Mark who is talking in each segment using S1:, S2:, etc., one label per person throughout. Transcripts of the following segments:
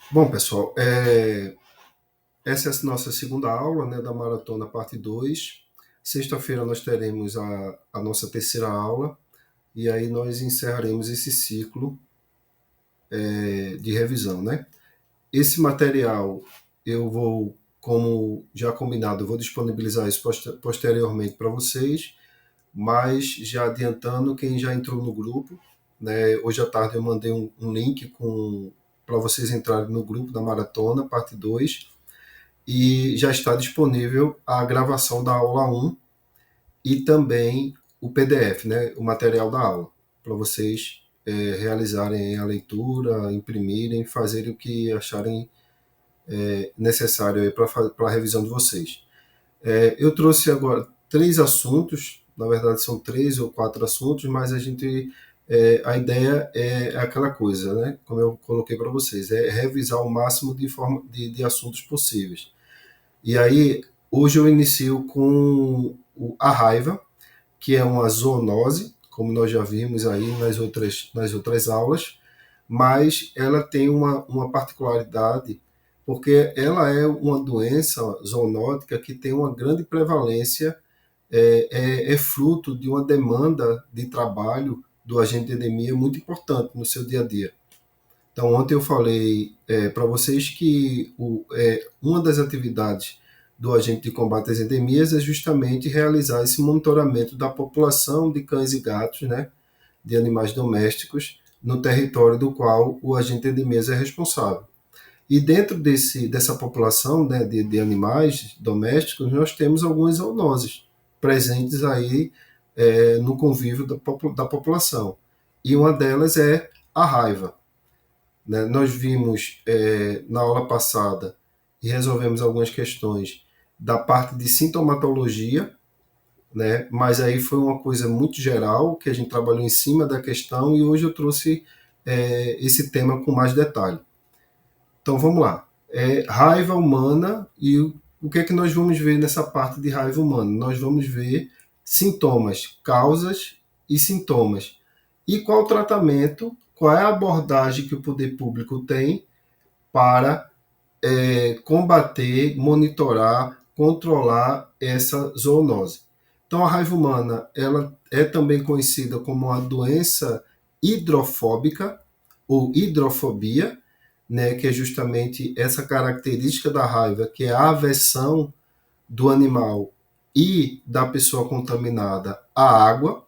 S1: Bom, pessoal, essa é a nossa segunda aula, né, da Maratona Parte 2. Sexta-feira nós teremos a nossa terceira aula e aí nós encerraremos esse ciclo de revisão, né? Esse material eu vou, como já combinado, eu vou disponibilizar isso posteriormente para vocês, mas já adiantando quem já entrou no grupo, né? Hoje à tarde eu mandei um link para vocês entrarem no grupo da Maratona Parte 2 e já está disponível a gravação da aula um e também o PDF, né, o material da aula, para vocês realizarem a leitura, imprimirem, fazerem o que acharem necessário para a revisão de vocês. Eu trouxe agora três assuntos, na verdade são três ou quatro assuntos, mas a ideia é aquela coisa, né? Como eu coloquei para vocês, é revisar o máximo de assuntos possíveis. E aí, hoje eu inicio com a raiva, que é uma zoonose, como nós já vimos aí nas outras aulas, mas ela tem uma particularidade, porque ela é uma doença zoonótica que tem uma grande prevalência, é fruto de uma demanda de trabalho do agente de endemia muito importante no seu dia a dia. Então, ontem eu falei para vocês que uma das atividades do agente de combate às endemias é justamente realizar esse monitoramento da população de cães e gatos, né, de animais domésticos, no território do qual o agente de endemias é responsável. E dentro dessa população, né, de animais domésticos, nós temos algumas zoonoses presentes aí no convívio da população. E uma delas é a raiva, né? Nós vimos na aula passada e resolvemos algumas questões da parte de sintomatologia, né? Mas aí foi uma coisa muito geral que a gente trabalhou em cima da questão e hoje eu trouxe esse tema com mais detalhe. Então vamos lá. Raiva humana e o que é que nós vamos ver nessa parte de raiva humana? Nós vamos ver sintomas, causas e sintomas. E qual o tratamento, qual é a abordagem que o poder público tem para combater, monitorar, controlar essa zoonose. Então, a raiva humana ela é também conhecida como uma doença hidrofóbica ou hidrofobia, né, que é justamente essa característica da raiva, que é a aversão do animal e da pessoa contaminada à água.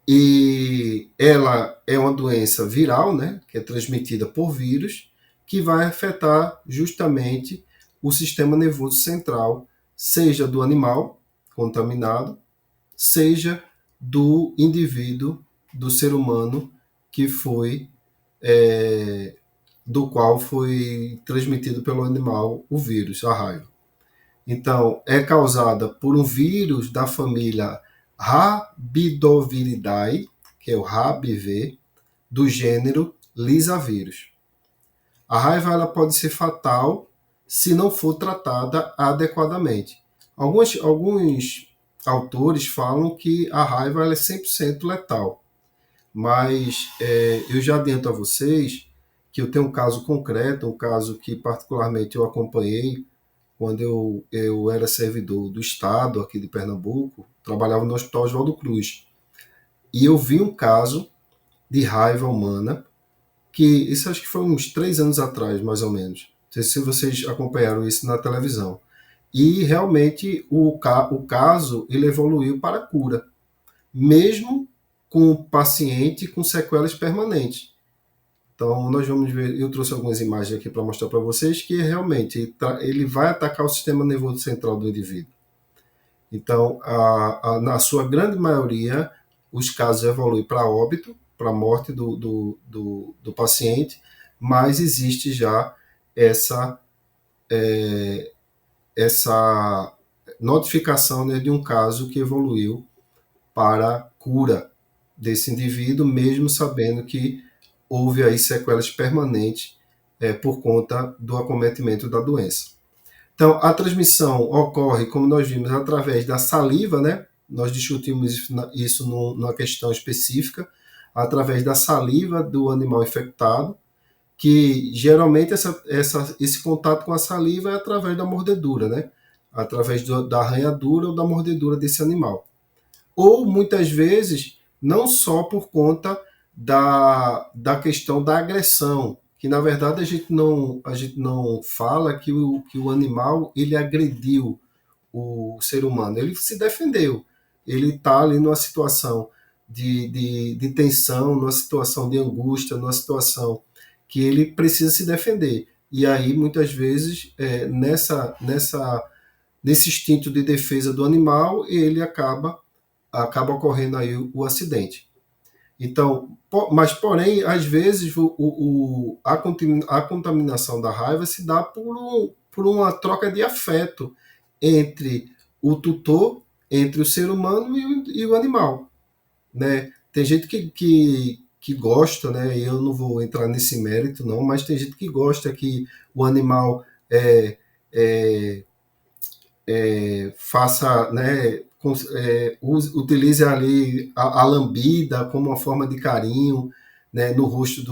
S1: E ela é uma doença viral, né, que é transmitida por vírus, que vai afetar justamente o sistema nervoso central, seja do animal contaminado, seja do indivíduo, do ser humano que foi, do qual foi transmitido pelo animal o vírus, a raiva. Então, é causada por um vírus da família Rabidoviridae, que é o RABV, do gênero Lisavírus. A raiva ela pode ser fatal se não for tratada adequadamente. Alguns autores falam que a raiva ela é 100% letal, mas eu já adianto a vocês que eu tenho um caso concreto, um caso que particularmente eu acompanhei quando eu era servidor do Estado aqui de Pernambuco, trabalhava no Hospital Oswaldo Cruz. E eu vi um caso de raiva humana, que isso acho que foi uns 3 anos atrás, mais ou menos. Não sei se vocês acompanharam isso na televisão. E realmente o caso ele evoluiu para a cura, mesmo com o paciente com sequelas permanentes. Então, nós vamos ver. Eu trouxe algumas imagens aqui para mostrar para vocês que realmente ele vai atacar o sistema nervoso central do indivíduo. Então, na sua grande maioria, os casos evoluem para óbito, para a morte do paciente, mas existe já essa, essa notificação, né, de um caso que evoluiu para cura desse indivíduo, mesmo sabendo que houve aí sequelas permanentes por conta do acometimento da doença. Então, a transmissão ocorre, como nós vimos, através da saliva, né? Nós discutimos isso numa questão específica, através da saliva do animal infectado, que geralmente esse contato com a saliva é através da mordedura, né? Através da arranhadura ou da mordedura desse animal. Ou muitas vezes, não só por conta da questão da agressão, que na verdade a gente não fala que o animal ele agrediu o ser humano, ele se defendeu, ele está ali numa situação de tensão, numa situação de angústia, numa situação que ele precisa se defender. E aí, muitas vezes, nesse instinto de defesa do animal, ele acaba ocorrendo aí o acidente. Então, mas porém, às vezes a contaminação da raiva se dá por uma troca de afeto entre o tutor, entre o ser humano e o animal, né? Tem gente que gosta, né? E eu não vou entrar nesse mérito não, mas tem gente que gosta que o animal é, faça, né, utilize ali a lambida como uma forma de carinho, né, no rosto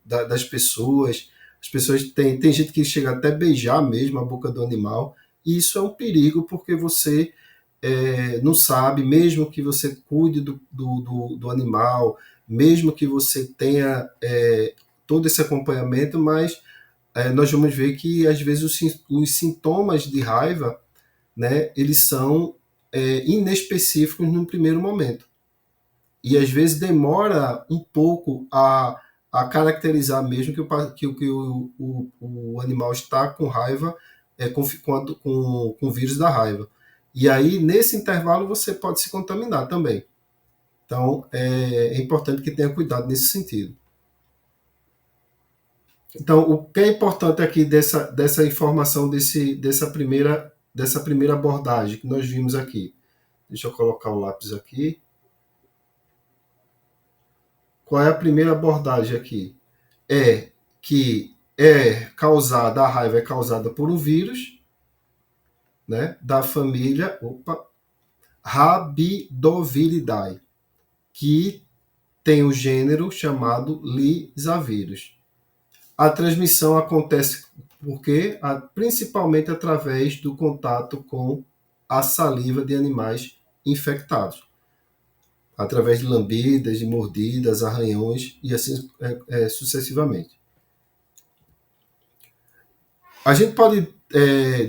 S1: das pessoas. As pessoas tem gente que chega até a beijar mesmo a boca do animal, e isso é um perigo porque você não sabe, mesmo que você cuide do animal, mesmo que você tenha todo esse acompanhamento, mas nós vamos ver que às vezes os sintomas de raiva, né, eles são inespecíficos no primeiro momento. E às vezes demora um pouco a caracterizar mesmo que o animal está com raiva, com o vírus da raiva. E aí, nesse intervalo, você pode se contaminar também. Então, é importante que tenha cuidado nesse sentido. Então, o que é importante aqui dessa informação, dessa primeira abordagem que nós vimos aqui? Deixa eu colocar o lápis aqui. Qual é a primeira abordagem aqui? É que a raiva é causada por um vírus, né, da família Rabidoviridae, que tem o gênero chamado Lysavírus. A transmissão acontece porque principalmente através do contato com a saliva de animais infectados, através de lambidas, de mordidas, arranhões e assim sucessivamente. A gente pode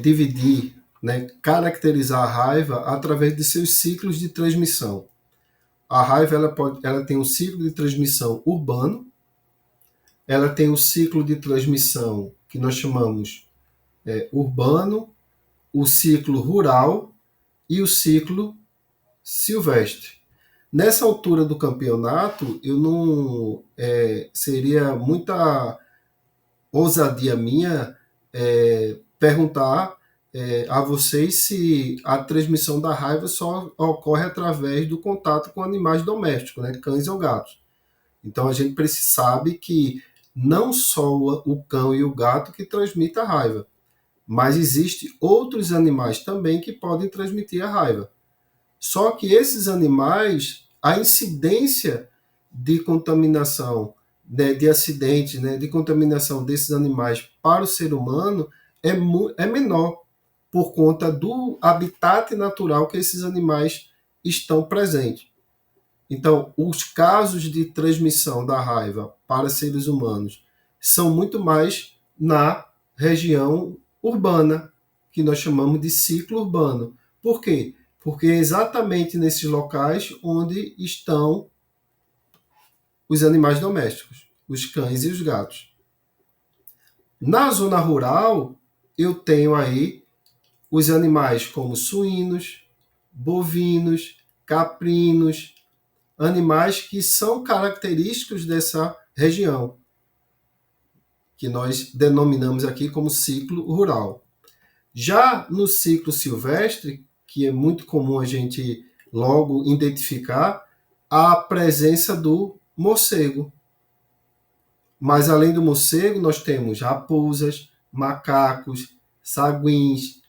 S1: dividir, né, caracterizar a raiva através de seus ciclos de transmissão. A raiva ela tem um ciclo de transmissão urbano, ela tem um ciclo de transmissão que nós chamamos urbano, o ciclo rural e o ciclo silvestre. Nessa altura do campeonato, eu não seria muita ousadia minha perguntar a vocês se a transmissão da raiva só ocorre através do contato com animais domésticos, né, cães ou gatos. Então a gente sabe que não só o cão e o gato que transmitem a raiva, mas existem outros animais também que podem transmitir a raiva. Só que esses animais, a incidência de contaminação, né, de acidentes, né, de contaminação desses animais para o ser humano é menor, por conta do habitat natural que esses animais estão presentes. Então, os casos de transmissão da raiva para seres humanos são muito mais na região urbana, que nós chamamos de ciclo urbano. Por quê? Porque é exatamente nesses locais onde estão os animais domésticos, os cães e os gatos. Na zona rural, eu tenho aí os animais como suínos, bovinos, caprinos, animais que são característicos dessa região, que nós denominamos aqui como ciclo rural. Já no ciclo silvestre, que é muito comum a gente logo identificar, a presença do morcego. Mas além do morcego, nós temos raposas, macacos, saguins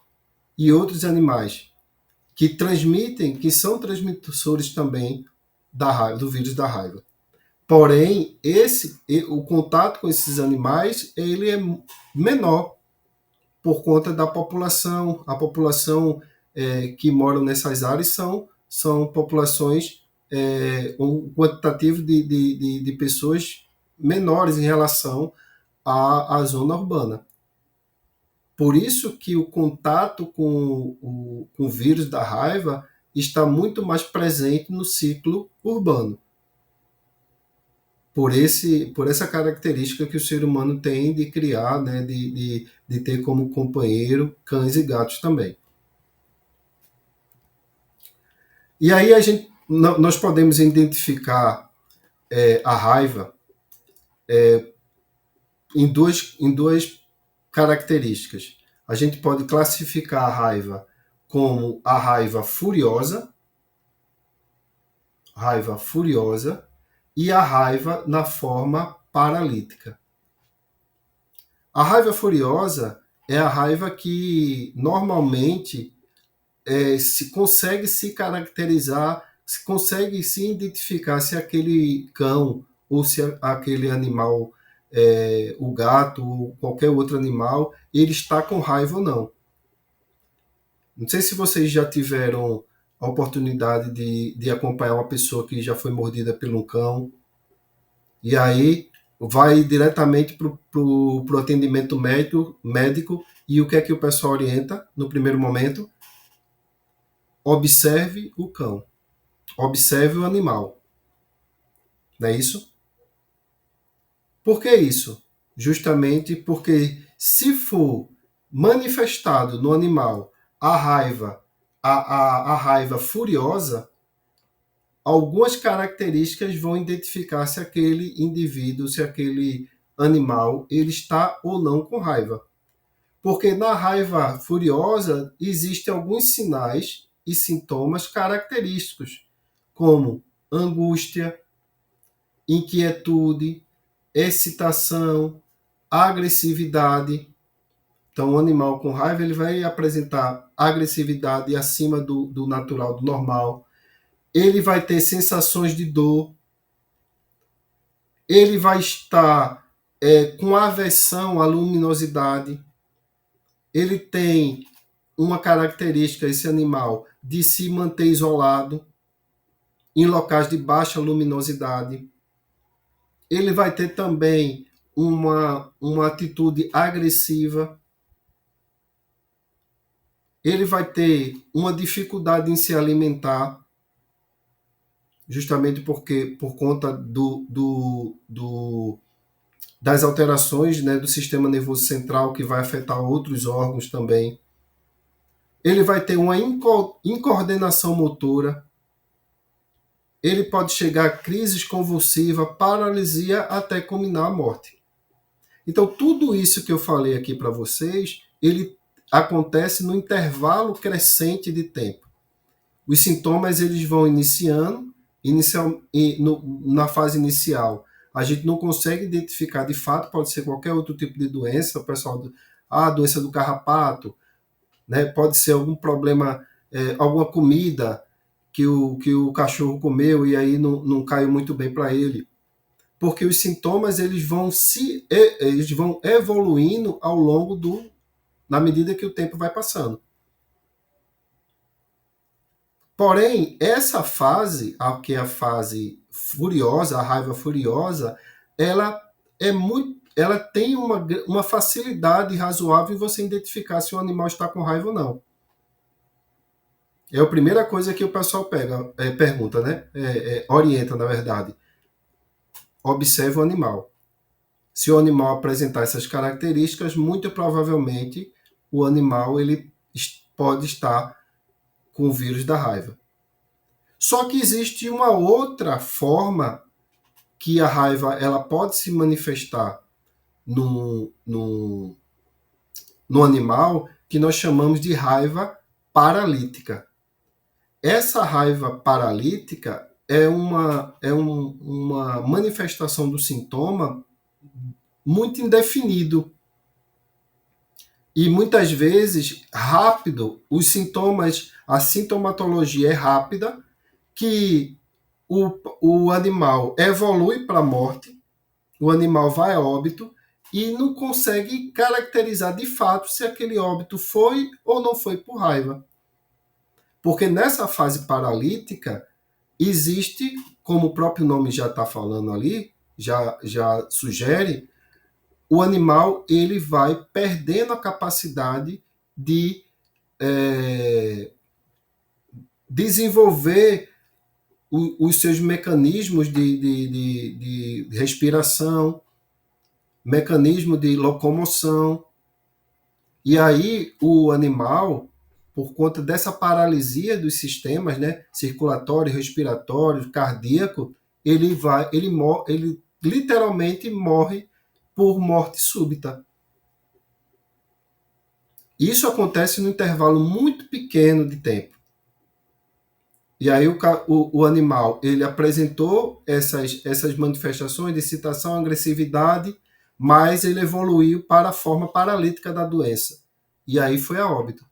S1: e outros animais que são transmissores também do vírus da raiva. Porém, o contato com esses animais ele é menor por conta da população. A população que mora nessas áreas são populações, um quantitativo de pessoas menores em relação à zona urbana. Por isso que o contato com o vírus da raiva está muito mais presente no ciclo urbano. Por essa característica que o ser humano tem de criar, né, de ter como companheiro cães e gatos também. E aí nós podemos identificar a raiva em duas características. A gente pode classificar a raiva como a raiva furiosa e a raiva na forma paralítica. A raiva furiosa é a raiva que normalmente se consegue se caracterizar, se consegue se identificar se aquele cão ou se aquele animal, o gato ou qualquer outro animal, ele está com raiva ou não. Não sei se vocês já tiveram a oportunidade de acompanhar uma pessoa que já foi mordida por um cão, e aí vai diretamente para o atendimento médico, e o que é que o pessoal orienta no primeiro momento? Observe o cão, observe o animal. Não é isso? Por que isso? Justamente porque se for manifestado no animal a raiva, a raiva furiosa, algumas características vão identificar se aquele indivíduo, se aquele animal, ele está ou não com raiva. Porque na raiva furiosa existem alguns sinais e sintomas característicos, como angústia, inquietude, excitação, agressividade. Então, o animal com raiva ele vai apresentar agressividade acima do natural, do normal. Ele vai ter sensações de dor. Ele vai estar com aversão à luminosidade. Ele tem uma característica, esse animal, de se manter isolado em locais de baixa luminosidade. Ele vai ter também uma atitude agressiva. Ele vai ter uma dificuldade em se alimentar, justamente por conta das alterações, né, do sistema nervoso central, que vai afetar outros órgãos também. Ele vai ter uma incoordenação motora. Ele pode chegar a crises convulsivas, paralisia, até culminar a morte. Então, tudo isso que eu falei aqui para vocês, ele acontece no intervalo crescente de tempo. Os sintomas eles vão na fase inicial. A gente não consegue identificar de fato, pode ser qualquer outro tipo de doença, o pessoal, a doença do carrapato, né? Pode ser algum problema, alguma comida que o cachorro comeu e aí não caiu muito bem para ele. Porque os sintomas eles vão evoluindo ao longo na medida que o tempo vai passando. Porém, essa fase, que é a fase furiosa, a raiva furiosa, ela tem uma facilidade razoável em você identificar se o animal está com raiva ou não. É a primeira coisa que o pessoal pergunta, né? Orienta, na verdade. Observe o animal. Se o animal apresentar essas características, muito provavelmente o animal ele pode estar com o vírus da raiva. Só que existe uma outra forma que a raiva ela pode se manifestar no animal, que nós chamamos de raiva paralítica. Essa raiva paralítica é uma manifestação do sintoma muito indefinido. E muitas vezes rápido, os sintomas, a sintomatologia é rápida, que o animal evolui para a morte, o animal vai a óbito e não consegue caracterizar de fato se aquele óbito foi ou não foi por raiva. Porque nessa fase paralítica existe, como o próprio nome já está falando ali, já sugere, o animal ele vai perdendo a capacidade de desenvolver os seus mecanismos de respiração, mecanismo de locomoção. E aí o animal, por conta dessa paralisia dos sistemas, né, circulatório, respiratório, cardíaco, ele literalmente morre por morte súbita. Isso acontece no intervalo muito pequeno de tempo. E aí o animal ele apresentou essas manifestações de excitação, agressividade, mas ele evoluiu para a forma paralítica da doença. E aí foi a óbito.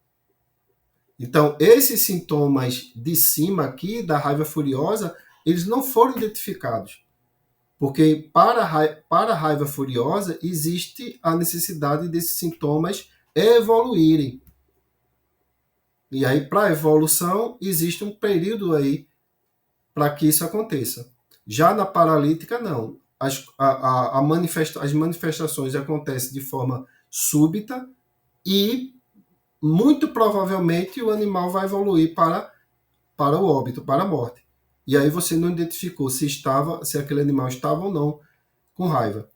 S1: Então, esses sintomas de cima aqui, da raiva furiosa, eles não foram identificados. Porque para a raiva furiosa existe a necessidade desses sintomas evoluírem. E aí, para a evolução, existe um período aí para que isso aconteça. Já na paralítica, não. As manifestações acontecem de forma súbita e, muito provavelmente, o animal vai evoluir para o óbito, para a morte. E aí você não identificou se aquele animal estava ou não com raiva.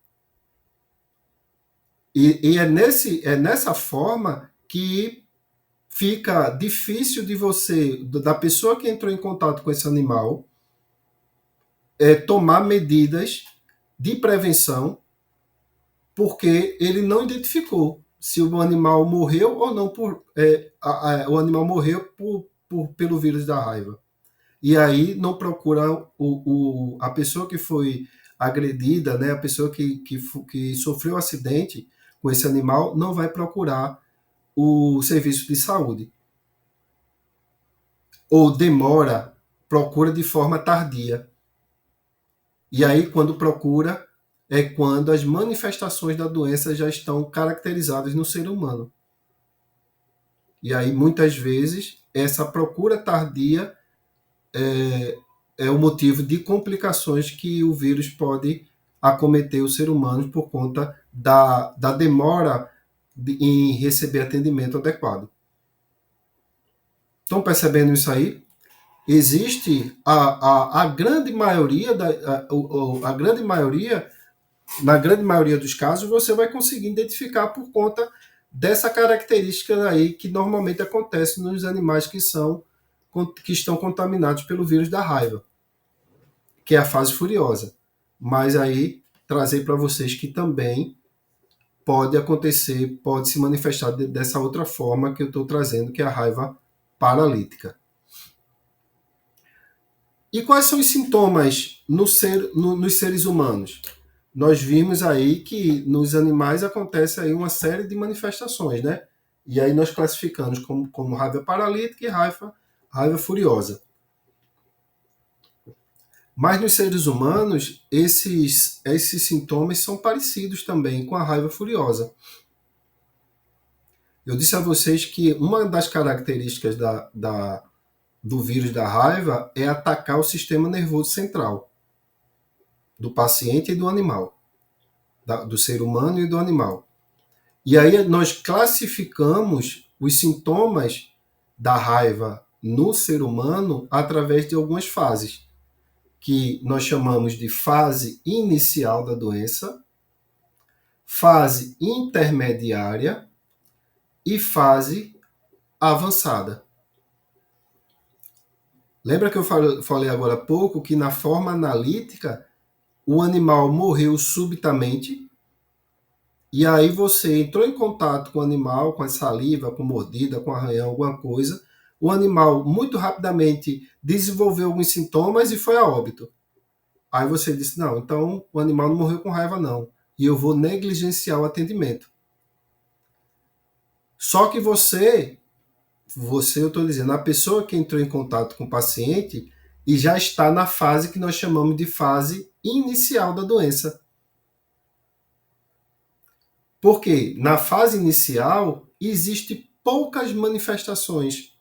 S1: E é nessa forma que fica difícil de você, da pessoa que entrou em contato com esse animal, tomar medidas de prevenção, porque ele não identificou se o animal morreu ou não o animal morreu pelo vírus da raiva. E aí não procura a pessoa que foi agredida, né, a pessoa que sofreu um acidente com esse animal, não vai procurar o serviço de saúde. Ou demora, procura de forma tardia. E aí, quando procura, é quando as manifestações da doença já estão caracterizadas no ser humano. E aí, muitas vezes, essa procura tardia é o motivo de complicações que o vírus pode acometer o ser humano por conta da demora em receber atendimento adequado. Estão percebendo isso aí? Existe a grande maioria, a grande maioria, na grande maioria dos casos, você vai conseguir identificar por conta dessa característica aí que normalmente acontece nos animais que estão contaminados pelo vírus da raiva, que é a fase furiosa. Mas aí trazer para vocês que também pode acontecer, pode se manifestar dessa outra forma que eu estou trazendo, que é a raiva paralítica. E quais são os sintomas nos seres humanos? Nós vimos aí que nos animais acontece aí uma série de manifestações, né? E aí nós classificamos como raiva paralítica e raiva furiosa. Mas nos seres humanos, esses sintomas são parecidos também com a raiva furiosa. Eu disse a vocês que uma das características do vírus da raiva é atacar o sistema nervoso central do paciente e do animal, do ser humano e do animal. E aí nós classificamos os sintomas da raiva no ser humano através de algumas fases, que nós chamamos de fase inicial da doença, fase intermediária e fase avançada. Lembra que eu falei agora há pouco que na forma analítica o animal morreu subitamente e aí você entrou em contato com o animal, com a saliva, com mordida, com arranhão, alguma coisa, o animal muito rapidamente desenvolveu alguns sintomas e foi a óbito. Aí você disse, não, então o animal não morreu com raiva não, e eu vou negligenciar o atendimento. Só que você, eu estou dizendo, a pessoa que entrou em contato com o paciente, e já está na fase que nós chamamos de fase inicial da doença. Porque na fase inicial existem poucas manifestações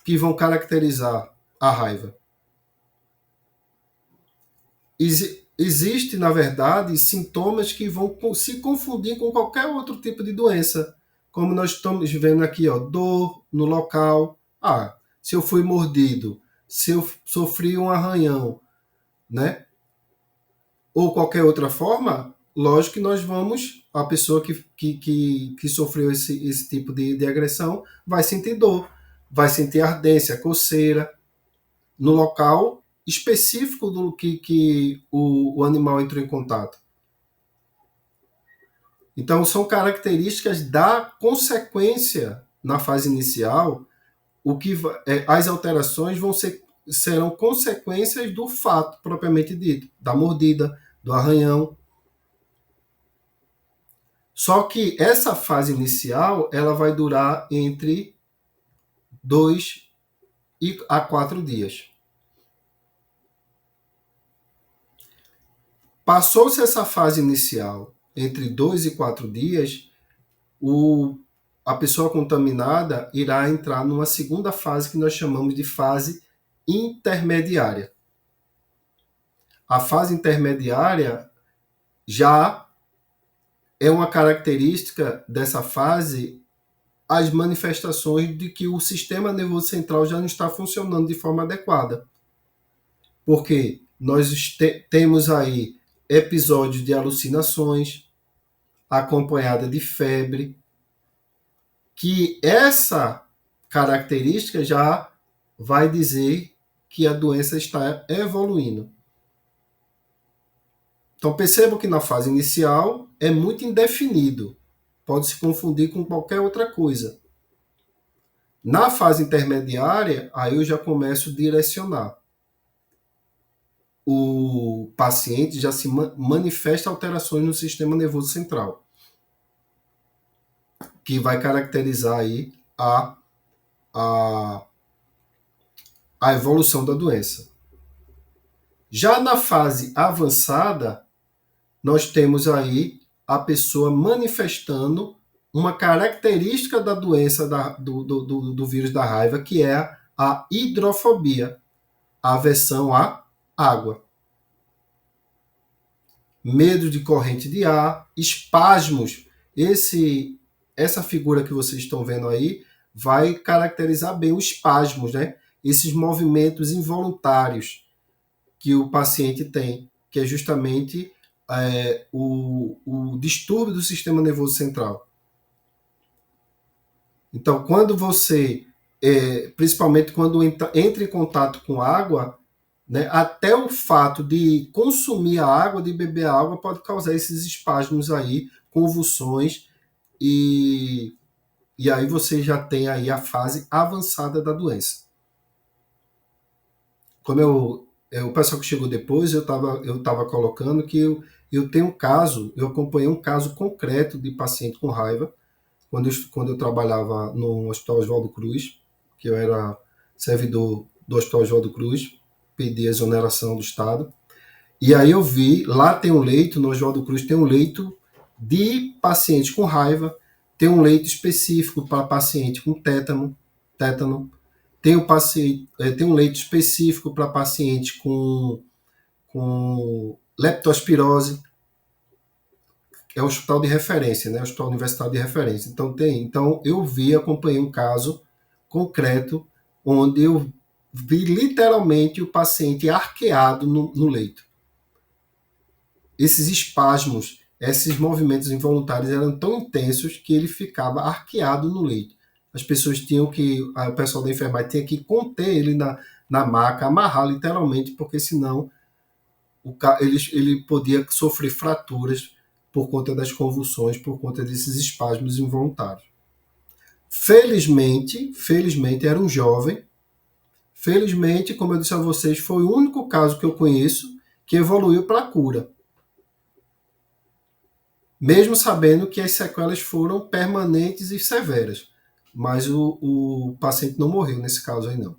S1: que vão caracterizar a raiva. Existe, na verdade, sintomas que vão se confundir com qualquer outro tipo de doença, como nós estamos vendo aqui, ó, dor no local. Se eu fui mordido, se eu sofri um arranhão, né? Ou qualquer outra forma, lógico que nós vamos, a pessoa que sofreu esse tipo de agressão vai sentir dor, vai sentir ardência, coceira, no local específico do que o animal entrou em contato. Então, são características da consequência na fase inicial, as alterações serão consequências do fato propriamente dito, da mordida, do arranhão. Só que essa fase inicial ela vai durar entre 2 a 4 dias. Passou-se essa fase inicial entre 2 e 4 dias, a pessoa contaminada irá entrar numa segunda fase que nós chamamos de fase intermediária. A fase intermediária já é uma característica dessa fase as manifestações de que o sistema nervoso central já não está funcionando de forma adequada. Porque nós temos aí episódios de alucinações, acompanhada de febre, que essa característica já vai dizer que a doença está evoluindo. Então percebam que na fase inicial é muito indefinido, pode se confundir com qualquer outra coisa. Na fase intermediária, aí eu já começo a direcionar. O paciente já se manifesta alterações no sistema nervoso central, que vai caracterizar aí a evolução da doença. Já na fase avançada, nós temos aí a pessoa manifestando uma característica da doença do vírus da raiva, que é a hidrofobia, a aversão à água. Medo de corrente de ar, espasmos. Essa figura que vocês estão vendo aí vai caracterizar bem os espasmos, né? Esses movimentos involuntários que o paciente tem, que é justamente o distúrbio do sistema nervoso central. Então, quando você, principalmente quando entra em contato com água, né, até o fato de consumir a água, de beber a água, pode causar esses espasmos aí, convulsões, e aí você já tem aí a fase avançada da doença. Como o pessoal que chegou depois, eu estava colocando que eu tenho um caso, eu acompanhei um caso concreto de paciente com raiva, quando eu trabalhava no Hospital Oswaldo Cruz, que eu era servidor do Hospital Oswaldo Cruz, pedi a exoneração do Estado, e aí eu vi, lá tem um leito, no Oswaldo Cruz tem um leito de paciente com raiva, tem um leito específico para paciente com tétano, tem um leito específico para paciente com leptospirose, é um hospital de referência, né? Hospital universitário de referência. Então eu acompanhei um caso concreto onde eu vi literalmente o paciente arqueado no leito. Esses espasmos, esses movimentos involuntários eram tão intensos que ele ficava arqueado no leito. As pessoas o pessoal da enfermagem tinha que conter ele na maca, amarrar literalmente, porque senão ele podia sofrer fraturas por conta das convulsões, por conta desses espasmos involuntários. Felizmente era um jovem. Felizmente, como eu disse a vocês, foi o único caso que eu conheço que evoluiu para a cura. Mesmo sabendo que as sequelas foram permanentes e severas. Mas o paciente não morreu nesse caso aí, não.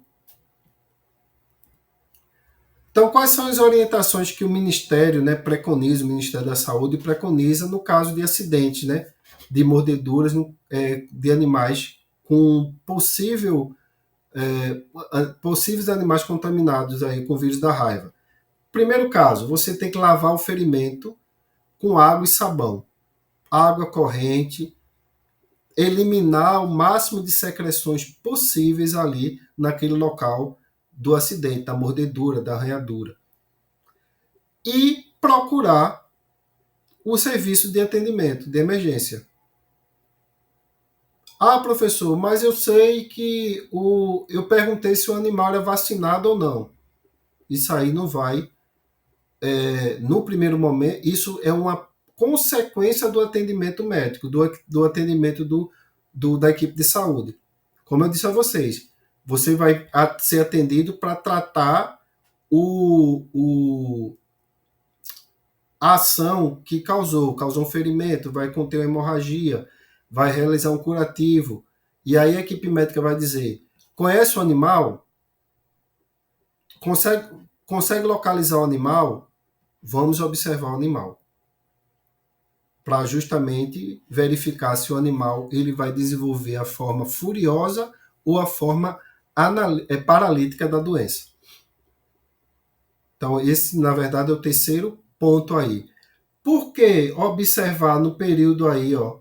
S1: Então, quais são as orientações que o Ministério, né, preconiza, o Ministério da Saúde preconiza no caso de acidentes, né, de mordeduras de animais com possíveis animais contaminados aí com o vírus da raiva? Primeiro caso, você tem que lavar o ferimento com água e sabão, água corrente, eliminar o máximo de secreções possíveis ali naquele local do acidente, da mordedura, da arranhadura. E procurar o serviço de atendimento de emergência. Ah, professor, mas eu sei que eu perguntei se o animal é vacinado ou não. Isso aí não vai, no primeiro momento, isso é uma consequência do atendimento médico, do atendimento da equipe de saúde. Como eu disse a vocês, você vai ser atendido para tratar a ação que causou um ferimento, vai conter uma hemorragia, vai realizar um curativo. E aí a equipe médica vai dizer: conhece o animal? Consegue localizar o animal? Vamos observar o animal. Para justamente verificar se o animal ele vai desenvolver a forma furiosa ou a forma paralítica da doença. Então, esse, na verdade, é o terceiro ponto aí. Por que observar no período aí, ó,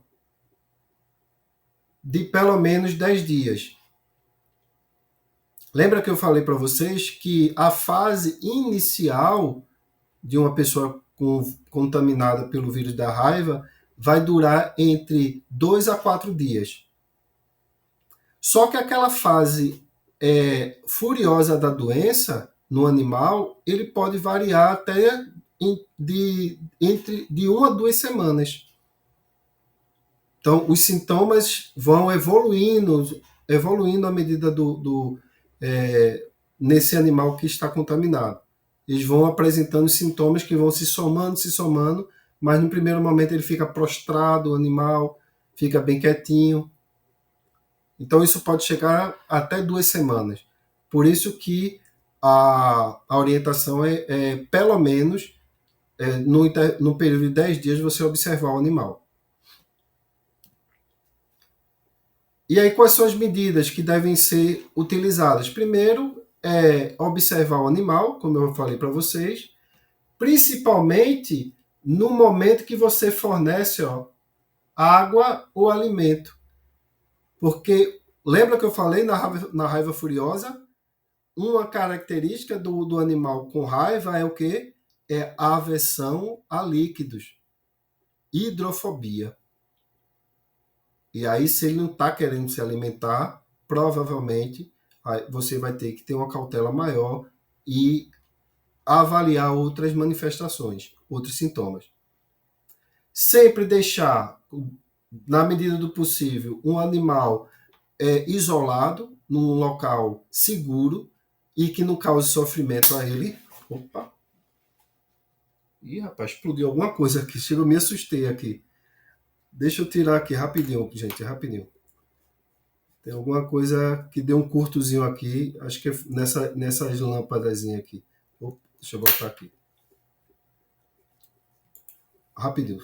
S1: de pelo menos 10 dias? Lembra que eu falei para vocês que a fase inicial de uma pessoa contaminada pelo vírus da raiva vai durar entre 2 a 4 dias. Só que aquela fase furiosa da doença no animal, ele pode variar até de 1 a 2 semanas. Então, os sintomas vão evoluindo à medida nesse animal que está contaminado. Eles vão apresentando sintomas que vão se somando, mas no primeiro momento ele fica prostrado, o animal fica bem quietinho. Então, isso pode chegar até 2 semanas. Por isso que a orientação pelo menos, no período de 10 dias, você observar o animal. E aí, quais são as medidas que devem ser utilizadas? Primeiro, observar o animal, como eu falei para vocês, principalmente no momento que você fornece água ou alimento. Porque, lembra que eu falei na raiva furiosa? Uma característica do animal com raiva é o quê? É a aversão a líquidos, hidrofobia. E aí, se ele não está querendo se alimentar, provavelmente você vai ter que ter uma cautela maior e avaliar outras manifestações, outros sintomas. Sempre deixar, na medida do possível, um animal isolado, num local seguro e que não cause sofrimento a ele. Opa! Ih, rapaz, explodiu alguma coisa aqui. Chegou, me assustei aqui. Deixa eu tirar aqui rapidinho, gente, rapidinho. Tem alguma coisa que deu um curtozinho aqui, acho que é nessas lâmpadazinhas aqui. Opa, deixa eu botar aqui. Rapidinho.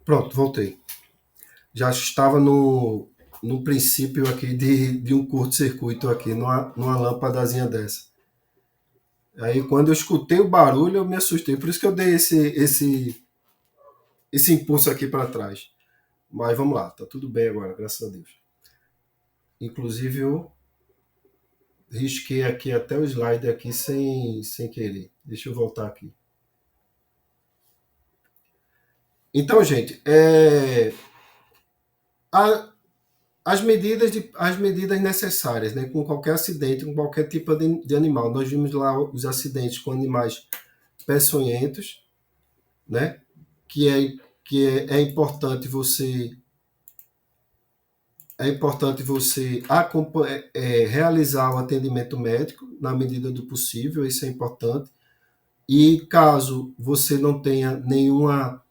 S1: Pronto, voltei. Já estava no princípio aqui de um curto-circuito aqui, numa lâmpadazinha dessa. Aí quando eu escutei o barulho, eu me assustei. Por isso que eu dei esse impulso aqui para trás. Mas vamos lá, tá tudo bem agora, graças a Deus. Inclusive eu risquei aqui até o slide aqui sem querer. Deixa eu voltar aqui. Então, gente, a- as medidas necessárias, né, com qualquer acidente, com qualquer tipo de animal. Nós vimos lá os acidentes com animais peçonhentos, né, que é importante você realizar o atendimento médico na medida do possível, isso é importante. E caso você não tenha nenhuma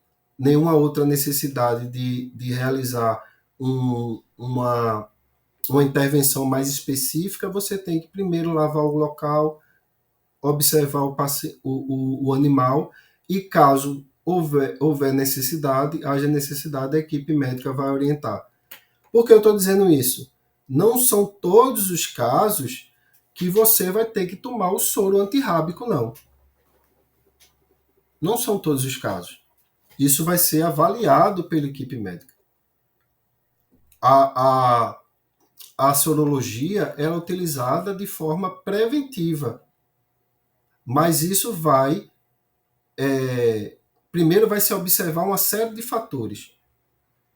S1: outra necessidade de realizar uma intervenção mais específica, você tem que primeiro lavar o local, observar o animal e caso houver necessidade, haja necessidade, a equipe médica vai orientar. Por que eu estou dizendo isso? Não são todos os casos que você vai ter que tomar o soro antirrábico, não. Não são todos os casos. Isso vai ser avaliado pela equipe médica. A, a, a sorologia é utilizada de forma preventiva, mas isso primeiro vai se observar uma série de fatores.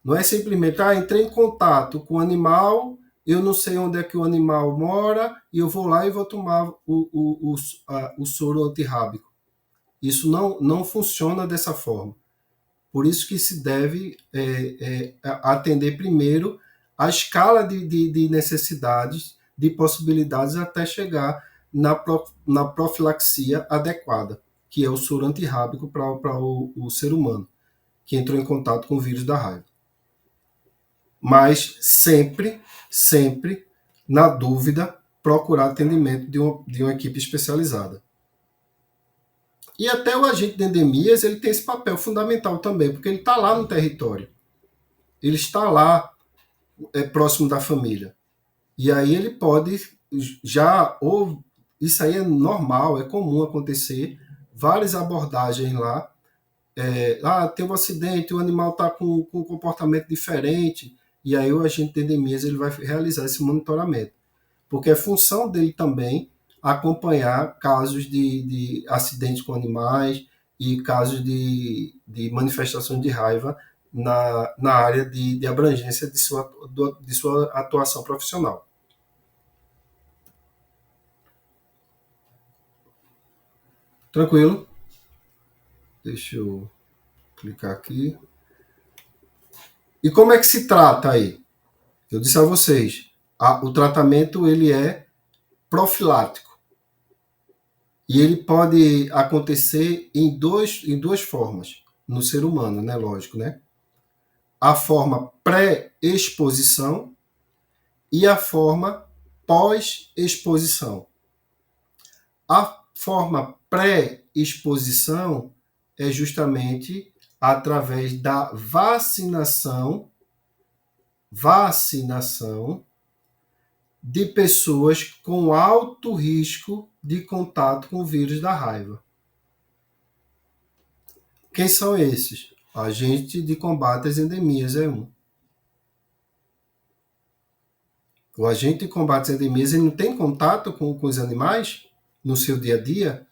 S1: Não é simplesmente, entrei em contato com o animal, eu não sei onde é que o animal mora, e eu vou lá e vou tomar o soro antirrábico. Isso não funciona dessa forma. Por isso que se deve atender primeiro a escala de necessidades, de possibilidades, até chegar na profilaxia adequada, que é o soro antirrábico para o ser humano, que entrou em contato com o vírus da raiva. Mas sempre, na dúvida, procurar atendimento de uma equipe especializada. E até o agente de endemias ele tem esse papel fundamental também, porque ele está lá no território. Ele está lá próximo da família. E aí ele pode isso aí é normal, é comum acontecer, várias abordagens lá. Tem um acidente, o animal está com um comportamento diferente, e aí o agente de endemias ele vai realizar esse monitoramento. Porque é função dele também acompanhar casos de acidentes com animais e casos de manifestações de raiva na área de abrangência de sua atuação profissional. Tranquilo? Deixa eu clicar aqui. E como é que se trata aí? Eu disse a vocês, o tratamento ele é profilático. E ele pode acontecer em duas formas no ser humano, né? Lógico, né? A forma pré-exposição e a forma pós-exposição. A forma pré-exposição é justamente através da vacinação de pessoas com alto risco de contato com o vírus da raiva. Quem são esses? Agente de combate às endemias é um. O agente de combate às endemias ele não tem contato com os animais no seu dia a dia,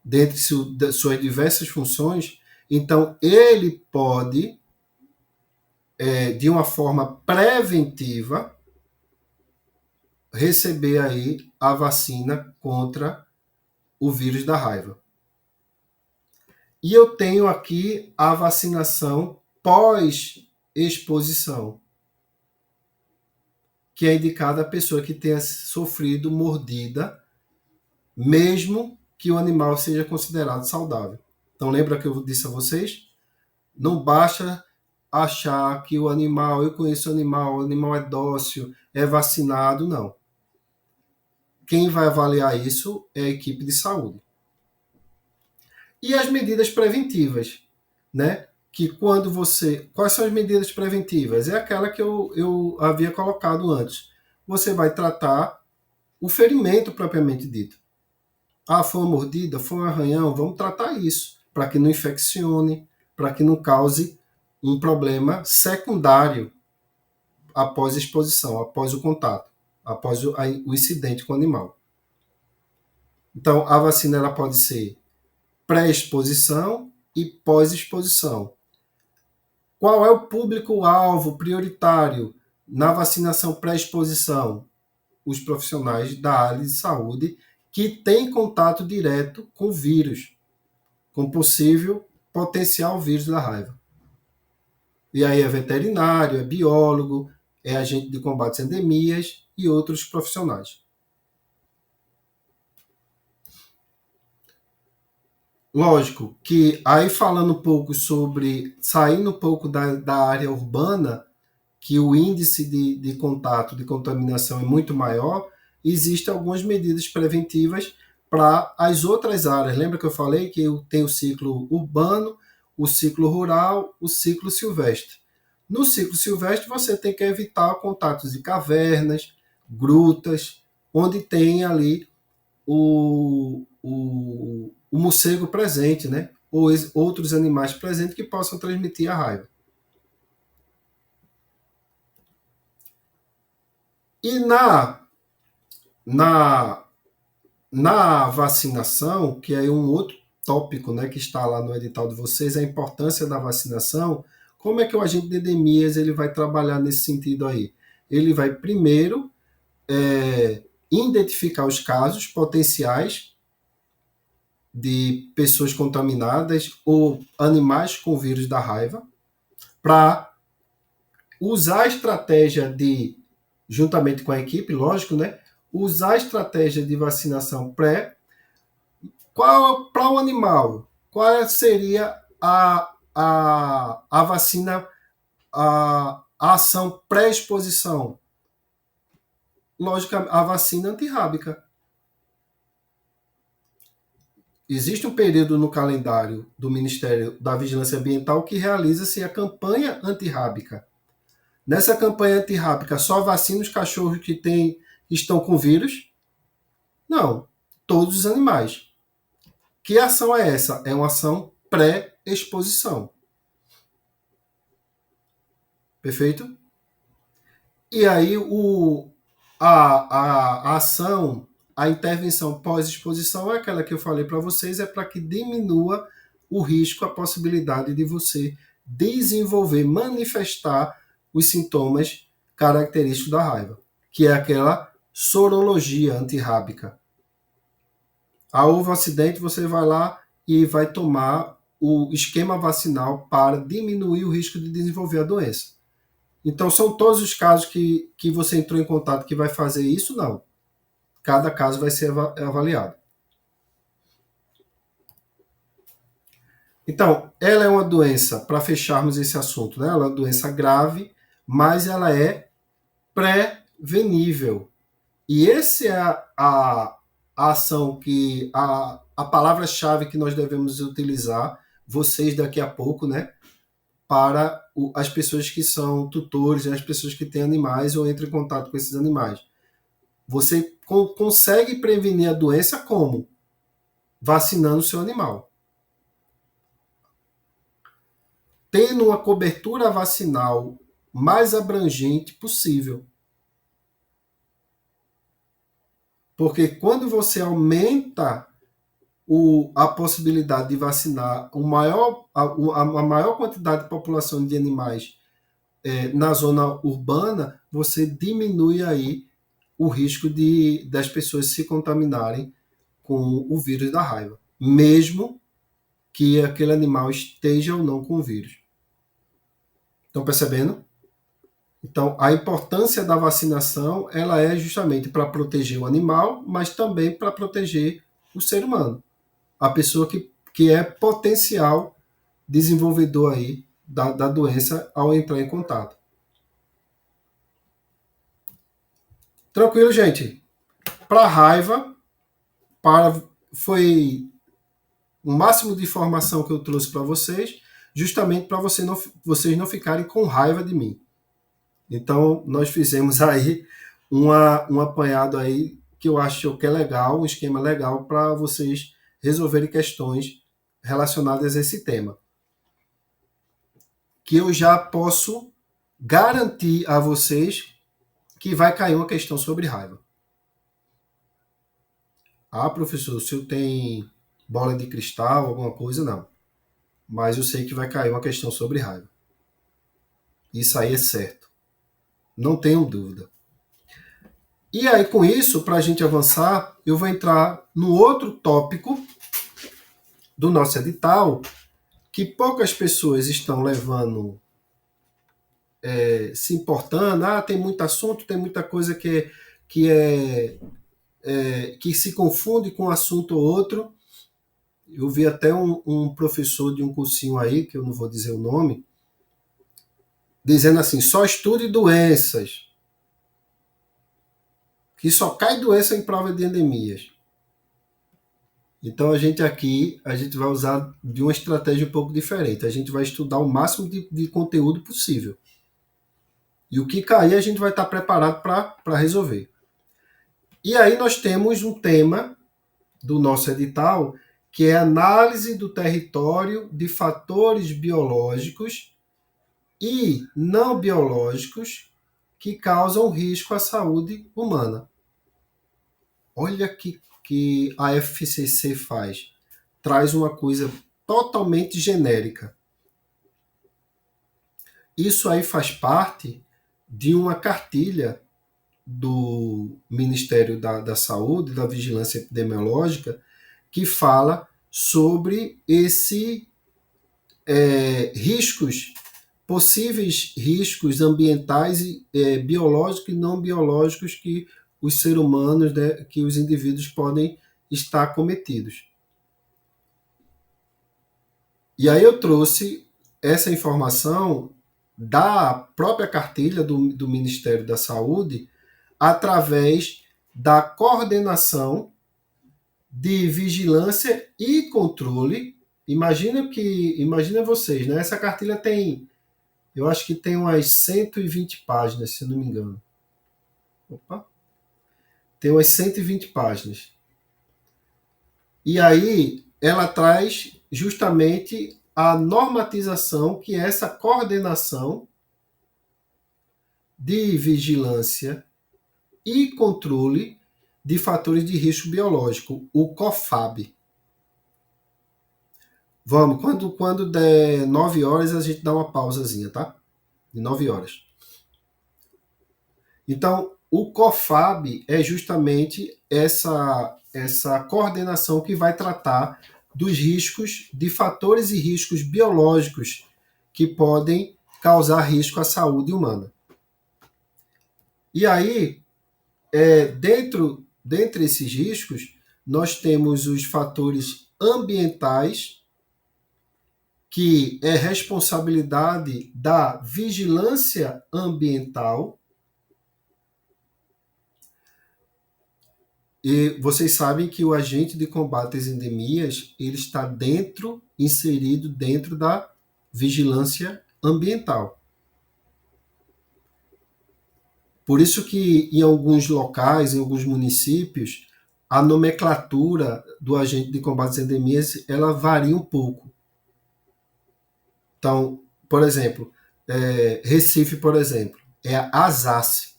S1: dentre suas diversas funções, então ele pode, de uma forma preventiva, receber aí a vacina contra o vírus da raiva. E eu tenho aqui a vacinação pós-exposição, que é indicada a pessoa que tenha sofrido mordida, mesmo que o animal seja considerado saudável. Então, lembra que eu disse a vocês? Não basta achar que o animal, eu conheço o animal é dócil, é vacinado, não. Quem vai avaliar isso é a equipe de saúde. E as medidas preventivas, né? Que quando você... Quais são as medidas preventivas? É aquela que eu havia colocado antes. Você vai tratar o ferimento propriamente dito. Foi uma mordida, foi um arranhão, vamos tratar isso, para que não infeccione, para que não cause um problema secundário após a exposição, após o contato, após o incidente com o animal. Então, a vacina ela pode ser pré-exposição e pós-exposição. Qual é o público-alvo prioritário na vacinação pré-exposição? Os profissionais da área de saúde que têm contato direto com o vírus, com possível potencial vírus da raiva. E aí é veterinário, é biólogo, é agente de combate a endemias e outros profissionais. Lógico que aí falando um pouco sobre, saindo um pouco da área urbana, que o índice de contato, de contaminação é muito maior, existem algumas medidas preventivas para as outras áreas. Lembra que eu falei que tem o ciclo urbano, o ciclo rural, o ciclo silvestre. No ciclo silvestre, você tem que evitar contatos de cavernas, grutas, onde tem ali o morcego presente, né? Ou outros animais presentes que possam transmitir a raiva. E na, na vacinação, que é um outro tópico, né, que está lá no edital de vocês, a importância da vacinação, como é que o agente de endemias ele vai trabalhar nesse sentido aí? Ele vai primeiro identificar os casos potenciais de pessoas contaminadas ou animais com vírus da raiva, para usar a estratégia de, juntamente com a equipe, lógico, né? Usar a estratégia de vacinação pré. Qual para o animal? Qual seria a vacina, a ação pré-exposição? Lógico, a vacina antirrábica. Existe um período no calendário do Ministério da Vigilância Ambiental que realiza-se a campanha antirrábica. Nessa campanha antirrábica, só vacina os cachorros que estão com vírus? Não, todos os animais. Que ação é essa? É uma ação pré-exposição. Perfeito? E aí a ação, a intervenção pós-exposição é aquela que eu falei para vocês, é para que diminua o risco, a possibilidade de você desenvolver, manifestar os sintomas característicos da raiva, que é aquela sorologia antirrábica. Houve um acidente, você vai lá e vai tomar o esquema vacinal para diminuir o risco de desenvolver a doença. Então, são todos os casos que você entrou em contato que vai fazer isso? Não. Cada caso vai ser avaliado. Então, ela é uma doença, para fecharmos esse assunto, né? Ela é uma doença grave, mas ela é prevenível. E essa é a ação que, a palavra-chave que nós devemos utilizar, vocês daqui a pouco, né? Para as pessoas que são tutores, as pessoas que têm animais ou entram em contato com esses animais. Você consegue prevenir a doença como? Vacinando o seu animal. Tendo uma cobertura vacinal mais abrangente possível. Porque quando você aumenta a possibilidade de vacinar a maior quantidade de população de animais na zona urbana, você diminui aí o risco das pessoas se contaminarem com o vírus da raiva, mesmo que aquele animal esteja ou não com o vírus. Estão percebendo? Então, a importância da vacinação ela é justamente para proteger o animal, mas também para proteger o ser humano, a pessoa que é potencial desenvolvedor aí da doença ao entrar em contato. Tranquilo, gente? Para raiva, foi o máximo de informação que eu trouxe para vocês, justamente para vocês não ficarem com raiva de mim. Então, nós fizemos aí um apanhado aí que eu acho que é legal, um esquema legal para vocês resolverem questões relacionadas a esse tema. que eu já posso garantir a vocês que vai cair uma questão sobre raiva. Ah, professor, se eu tenho bola de cristal, alguma coisa, não. Mas eu sei que vai cair uma questão sobre raiva. Isso aí é certo. Não tenho dúvida. E aí, com isso, para a gente avançar, eu vou entrar no outro tópico do nosso edital, que poucas pessoas estão levando, se importando. Ah, tem muito assunto, tem muita coisa que se confunde com um assunto ou outro. Eu vi até um professor de um cursinho aí, que eu não vou dizer o nome, dizendo assim, só estude doenças, que só cai doença em prova de endemias. Então a gente vai usar de uma estratégia um pouco diferente. A gente vai estudar o máximo de conteúdo possível. E o que cair a gente vai estar preparado para resolver. E aí nós temos um tema do nosso edital, que é análise do território de fatores biológicos e não biológicos que causam risco à saúde humana. Olha que a FCC faz. Traz uma coisa totalmente genérica. Isso aí faz parte de uma cartilha do Ministério da Saúde, da Vigilância Epidemiológica, que fala sobre riscos, possíveis riscos ambientais, biológicos e não biológicos que os seres humanos, né, que os indivíduos podem estar cometidos. E aí eu trouxe essa informação da própria cartilha do Ministério da Saúde através da coordenação de vigilância e controle. Imagina vocês, né? Essa cartilha tem, eu acho que tem umas 120 páginas, se não me engano. Opa! Tem umas 120 páginas. E aí ela traz justamente a normatização, que é essa coordenação de vigilância e controle de fatores de risco biológico, o COFAB. Vamos, quando der 9 horas, a gente dá uma pausazinha, tá? De 9 horas. Então, o COFAB é justamente essa coordenação que vai tratar dos riscos, de fatores e riscos biológicos que podem causar risco à saúde humana. E aí, dentre esses riscos, nós temos os fatores ambientais, que é responsabilidade da vigilância ambiental. E vocês sabem que o agente de combate às endemias, ele está inserido dentro da vigilância ambiental. Por isso que em alguns locais, em alguns municípios, a nomenclatura do agente de combate às endemias, ela varia um pouco. Então, por exemplo, Recife, por exemplo, é a ASACE.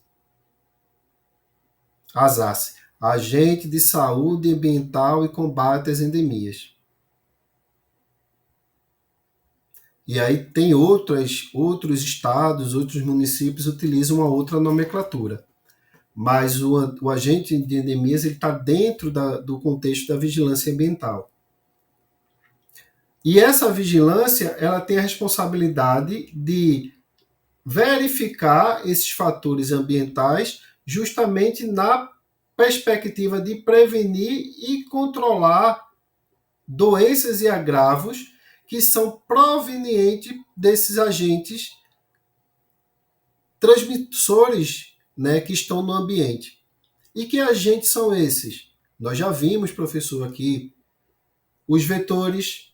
S1: ASACE, Agente de Saúde Ambiental e Combate às Endemias. E aí tem outros estados, outros municípios utilizam uma outra nomenclatura. Mas o agente de endemias está dentro do contexto da vigilância ambiental. E essa vigilância, ela tem a responsabilidade de verificar esses fatores ambientais justamente na perspectiva de prevenir e controlar doenças e agravos que são provenientes desses agentes transmissores, né, que estão no ambiente. E que agentes são esses? Nós já vimos, professor, aqui, os vetores,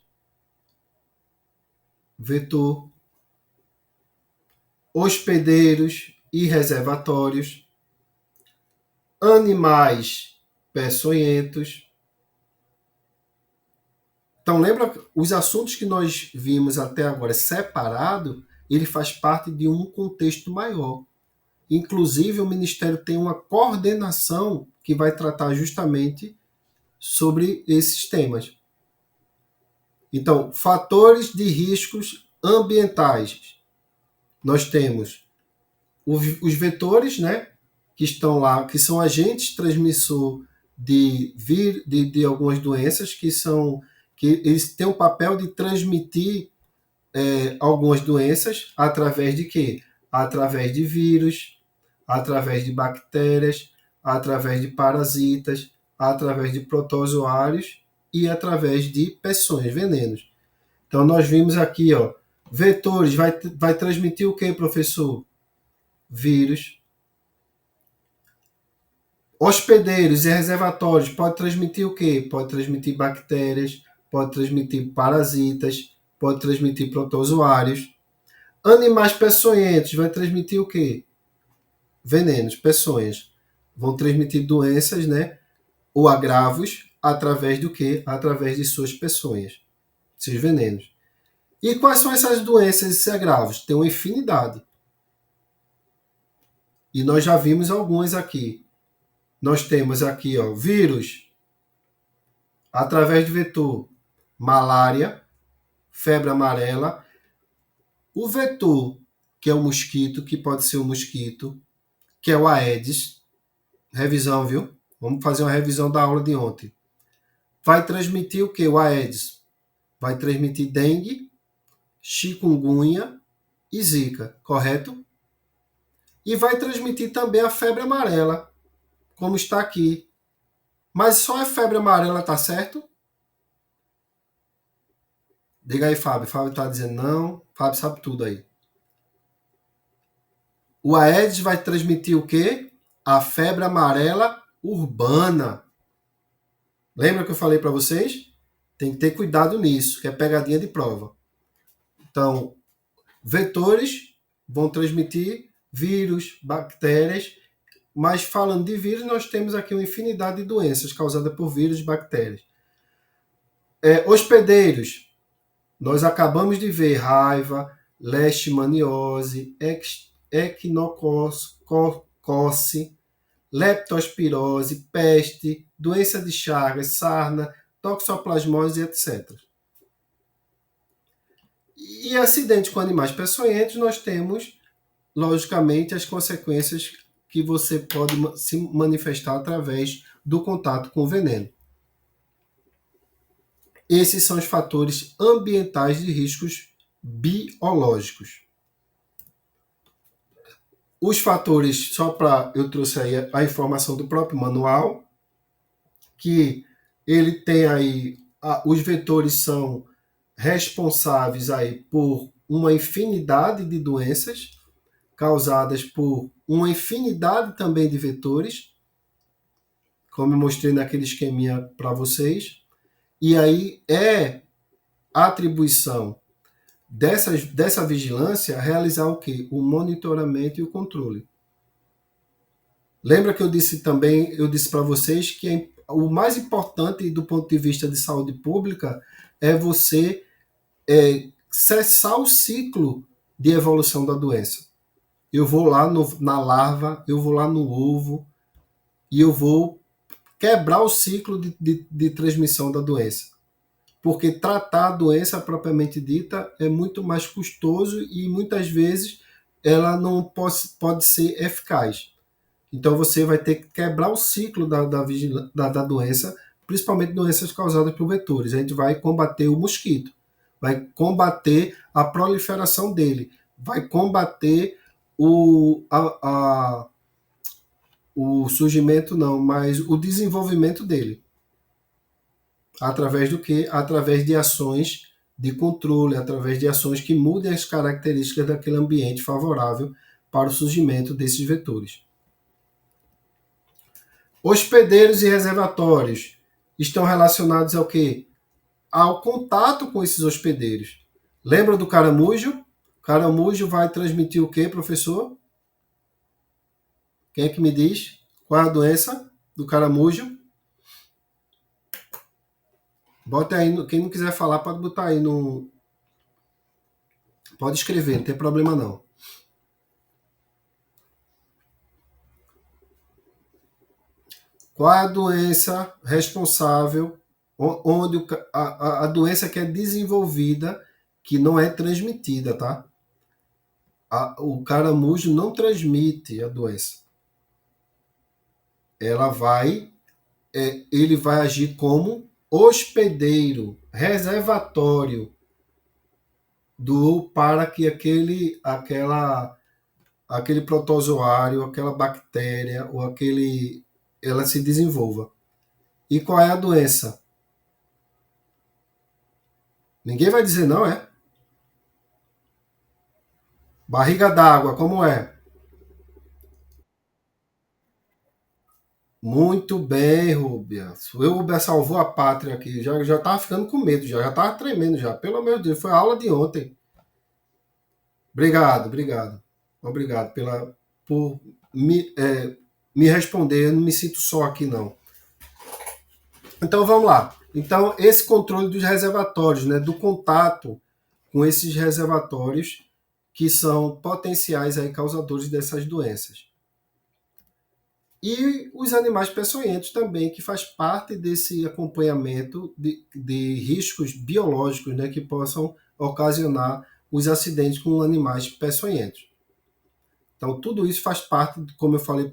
S1: hospedeiros e reservatórios, animais peçonhentos. Então, lembra os assuntos que nós vimos até agora separado, ele faz parte de um contexto maior. Inclusive, o Ministério tem uma coordenação que vai tratar justamente sobre esses temas. Então, fatores de riscos ambientais. Nós temos os vetores, né, que estão lá, que são agentes transmissor de algumas doenças, que eles têm o papel de transmitir algumas doenças através de quê? Através de vírus, através de bactérias, através de parasitas, através de protozoários e através de peçonhas, venenos. Então, nós vimos aqui, ó, vetores, vai transmitir o que, professor? Vírus. Hospedeiros e reservatórios, pode transmitir o que? Pode transmitir bactérias, pode transmitir parasitas, pode transmitir protozoários. Animais peçonhentos, vai transmitir o que? Venenos, peçonhas. Vão transmitir doenças, né? Ou agravos, através do que? Através de suas peçonhas, seus venenos. E quais são essas doenças, esses agravos? Tem uma infinidade. E nós já vimos algumas aqui. Nós temos aqui, ó, vírus, através de vetor, malária, febre amarela. O vetor, que é o mosquito, que pode ser o mosquito, que é o Aedes. Revisão, viu? Vamos fazer uma revisão da aula de ontem. Vai transmitir o que? O Aedes. Vai transmitir dengue, chikungunya e zika, correto? E vai transmitir também a febre amarela, como está aqui. Mas só a febre amarela, tá certo? Diga aí, Fábio. Fábio está dizendo não. Fábio sabe tudo aí. O Aedes vai transmitir o quê? A febre amarela urbana. Lembra que eu falei para vocês? Tem que ter cuidado nisso, que é pegadinha de prova. Então, vetores vão transmitir vírus, bactérias, mas falando de vírus, nós temos aqui uma infinidade de doenças causadas por vírus e bactérias. Hospedeiros, nós acabamos de ver raiva, leishmaniose, equinococcose, leptospirose, peste, doença de Chagas, sarna, toxoplasmose, etc. E acidentes com animais peçonhentos, nós temos, logicamente, as consequências que você pode se manifestar através do contato com o veneno. Esses são os fatores ambientais de riscos biológicos. Os fatores, só para eu trouxe aí a informação do próprio manual, que ele tem aí, os vetores são responsáveis aí por uma infinidade de doenças causadas por uma infinidade também de vetores, como eu mostrei naquele esqueminha para vocês. E aí é atribuição dessa vigilância realizar o quê? O monitoramento e o controle. Lembra que eu disse para vocês que o mais importante do ponto de vista de saúde pública é você cessar o ciclo de evolução da doença. Eu vou lá na larva, eu vou lá no ovo e eu vou quebrar o ciclo de transmissão da doença. Porque tratar a doença propriamente dita é muito mais custoso e muitas vezes ela não pode ser eficaz. Então você vai ter que quebrar o ciclo da doença, principalmente doenças causadas por vetores. A gente vai combater o mosquito, vai combater a proliferação dele, vai combater o surgimento não, mas o desenvolvimento dele. Através do quê? Através de ações de controle, através de ações que mudem as características daquele ambiente favorável para o surgimento desses vetores. Hospedeiros e reservatórios estão relacionados ao quê? Ao contato com esses hospedeiros. Lembra do caramujo? O caramujo vai transmitir o quê, professor? Quem é que me diz? Qual é a doença do caramujo? Bota aí, quem não quiser falar, pode botar aí no... Pode escrever, não tem problema não. Qual é a doença responsável, onde a doença que é desenvolvida, que não é transmitida, tá? O caramujo não transmite a doença. Ela vai, ele vai agir como hospedeiro, reservatório para que aquele protozoário, aquela bactéria ou ela se desenvolva. E qual é a doença? Ninguém vai dizer não, é? Barriga d'água, como é? Muito bem, Rúbia. O Rúbia salvou a pátria aqui. Já tava ficando com medo, já tava tremendo já. Pelo amor de Deus, foi a aula de ontem. Obrigado, obrigado. Obrigado por me responder. Eu não me sinto só aqui, não. Então vamos lá. Então, esse controle dos reservatórios, né, do contato com esses reservatórios que são potenciais aí causadores dessas doenças. E os animais peçonhentos também, que faz parte desse acompanhamento de riscos biológicos, né, que possam ocasionar os acidentes com animais peçonhentos. Então, tudo isso faz parte, como eu falei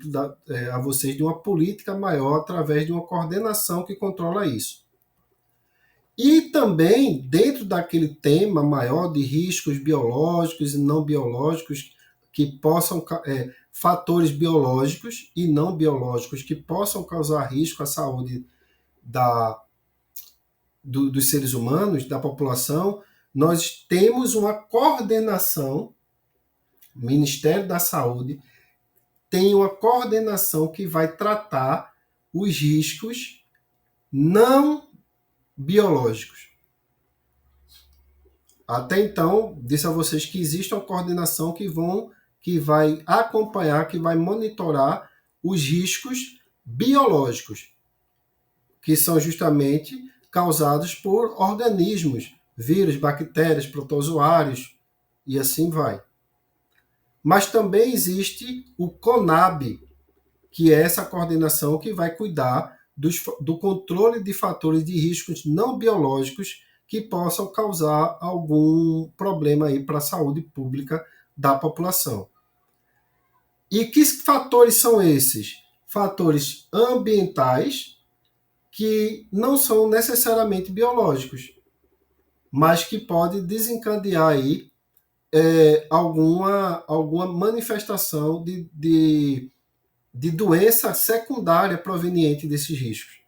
S1: a vocês, de uma política maior através de uma coordenação que controla isso. E também, dentro daquele tema maior de riscos biológicos e não biológicos, que possam, fatores biológicos e não biológicos que possam causar risco à saúde dos seres humanos, da população, nós temos uma coordenação, o Ministério da Saúde tem uma coordenação que vai tratar os riscos não biológicos. Até então, disse a vocês que existe uma coordenação que vai acompanhar, que vai monitorar os riscos biológicos, que são justamente causados por organismos, vírus, bactérias, protozoários e assim vai. Mas também existe o CONAB, que é essa coordenação que vai cuidar do controle de fatores de riscos não biológicos que possam causar algum problema aí para a saúde pública da população. E que fatores são esses? Fatores ambientais que não são necessariamente biológicos, mas que podem desencadear aí alguma manifestação de doença secundária proveniente desses riscos.